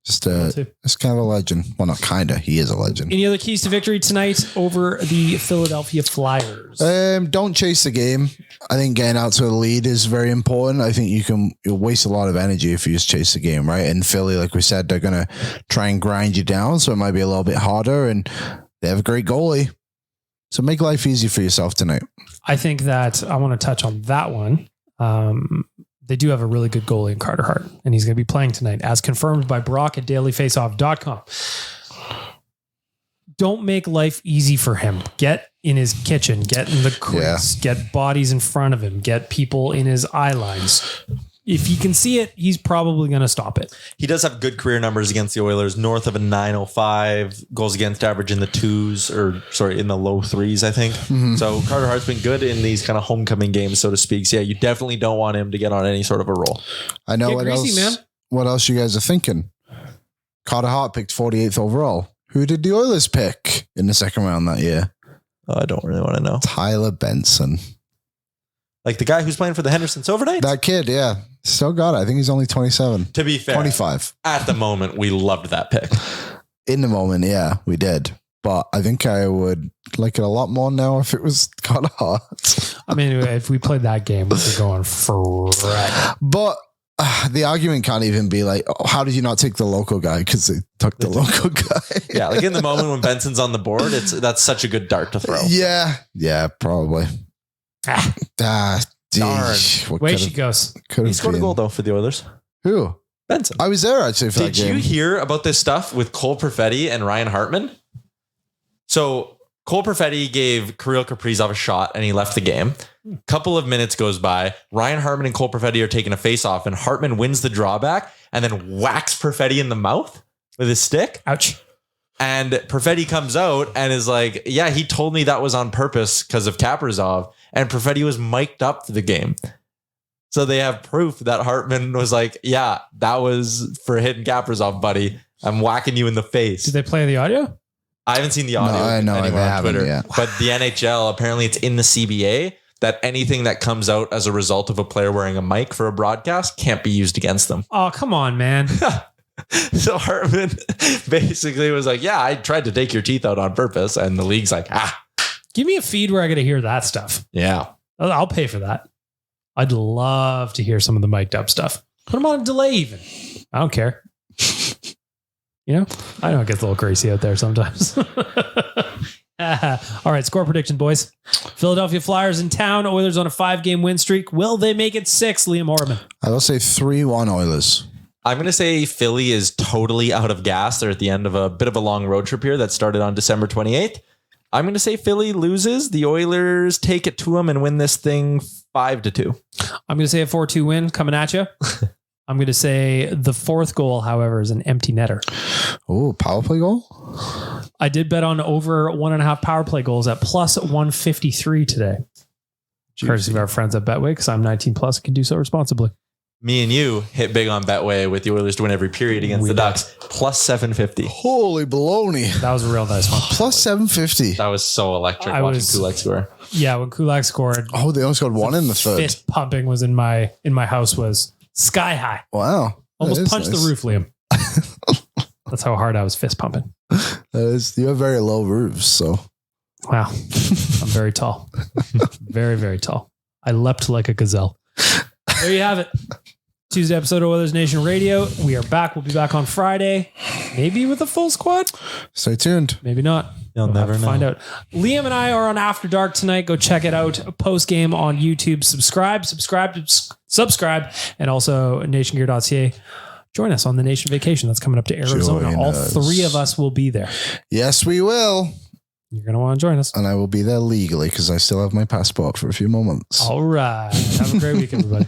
S4: Just it's kind of a legend. Well, not kind of. He is a legend.
S2: Any other keys to victory tonight over the Philadelphia Flyers?
S4: Don't chase the game. I think getting out to a lead is very important. I think you'll waste a lot of energy if you just chase the game, right? And Philly, like we said, they're going to try and grind you down, so it might be a little bit harder. And they have a great goalie, so make life easy for yourself tonight.
S2: I think that I want to touch on that one. They do have a really good goalie in Carter Hart, and he's going to be playing tonight, as confirmed by Brock at dailyfaceoff.com. Don't make life easy for him. Get in his kitchen, get in the crease, get bodies in front of him, get people in his eye lines. If he can see it, he's probably going to stop it.
S3: He does have good career numbers against the Oilers, north of a 905, goals against average in the in the low 3s, I think. Mm-hmm. So Carter Hart's been good in these kind of homecoming games, so to speak. So yeah, you definitely don't want him to get on any sort of a roll.
S4: I know what else you guys are thinking. Carter Hart picked 48th overall. Who did the Oilers pick in the second round that year?
S3: I don't really want to know.
S4: Tyler Benson.
S3: Like the guy who's playing for the Hendersons overnight?
S4: That kid, yeah. Still got it. I think he's only 27.
S3: To be fair.
S4: 25.
S3: At the moment, we loved that pick.
S4: In the moment, yeah, we did. But I think I would like it a lot more now if it was Carter Hart.
S2: I mean, if we played that game, we'd be going for right.
S4: But the argument can't even be like, oh, how did you not take the local guy? Because they took the local guy.
S3: Yeah, like in the moment when Benson's on the board, that's such a good dart to throw.
S4: Yeah, probably.
S3: Darn.
S2: Way she goes.
S3: He scored a goal though for the Oilers.
S4: Who?
S3: Benson.
S4: I was there actually for that game.
S3: Did you hear about this stuff with Cole Perfetti and Ryan Hartman? So Cole Perfetti gave Kirill Kaprizov a shot and he left the game. Couple of minutes goes by. Ryan Hartman and Cole Perfetti are taking a face off and Hartman wins the drawback and then whacks Perfetti in the mouth with his stick.
S2: Ouch.
S3: And Perfetti comes out and is like, yeah, he told me that was on purpose because of Kaprizov. And Perfetti was mic'd up for the game. So they have proof that Hartman was like, yeah, that was for hitting Kaprizov, buddy. I'm whacking you in the face.
S2: Did they play the audio?
S3: I haven't seen the audio anywhere on Twitter. But the NHL, apparently it's in the CBA that anything that comes out as a result of a player wearing a mic for a broadcast can't be used against them.
S2: Oh, come on, man.
S3: So Hartman basically was like, yeah, I tried to take your teeth out on purpose. And the league's like,
S2: give me a feed where I get to hear that stuff.
S3: Yeah.
S2: I'll pay for that. I'd love to hear some of the mic'd up stuff. Put them on a delay even. I don't care. You know, I know it gets a little crazy out there sometimes. All right, score prediction, boys. Philadelphia Flyers in town. Oilers on a 5-game win streak. Will they make it 6, Liam Orman?
S4: I will say 3-1 Oilers.
S3: I'm going to say Philly is totally out of gas. They're at the end of a bit of a long road trip here that started on December 28th. I'm going to say Philly loses. The Oilers take it to them and win this thing 5-2.
S2: I'm going to say a 4-2 win coming at you. I'm going to say the fourth goal, however, is an empty netter.
S4: Oh, power play goal?
S2: I did bet on over 1.5 power play goals at plus 153 today. Courtesy of our friends at Betway, because I'm 19 plus and can do so responsibly.
S3: Me and you hit big on Betway with the Oilers to win every period against the Ducks. Plus 750.
S4: Holy baloney.
S2: That was a real nice one.
S4: Plus 750.
S3: That was so electric watching Kulak score.
S2: Yeah, when Kulak scored.
S4: Oh, they only scored one in the third.
S2: Fist pumping was in my house was sky high.
S4: Wow.
S2: Almost punched the roof, Liam. That's how hard I was fist pumping.
S4: You have very low roofs, so.
S2: Wow. I'm very tall. Very, very tall. I leapt like a gazelle. There you have it. Tuesday episode of Oilers Nation Radio. We are back. We'll be back on Friday. Maybe with a full squad.
S4: Stay tuned.
S2: Maybe not.
S3: You'll never know.
S2: Find out. Liam and I are on After Dark tonight. Go check it out. Post game on YouTube. Subscribe, and also nationgear.ca. Join us on the Nation Vacation that's coming up to Arizona. All 3 of us will be there.
S4: Yes, we will.
S2: You're going to want to join us.
S4: And I will be there legally because I still have my passport for a few more months.
S2: All right. Have a great week, everybody.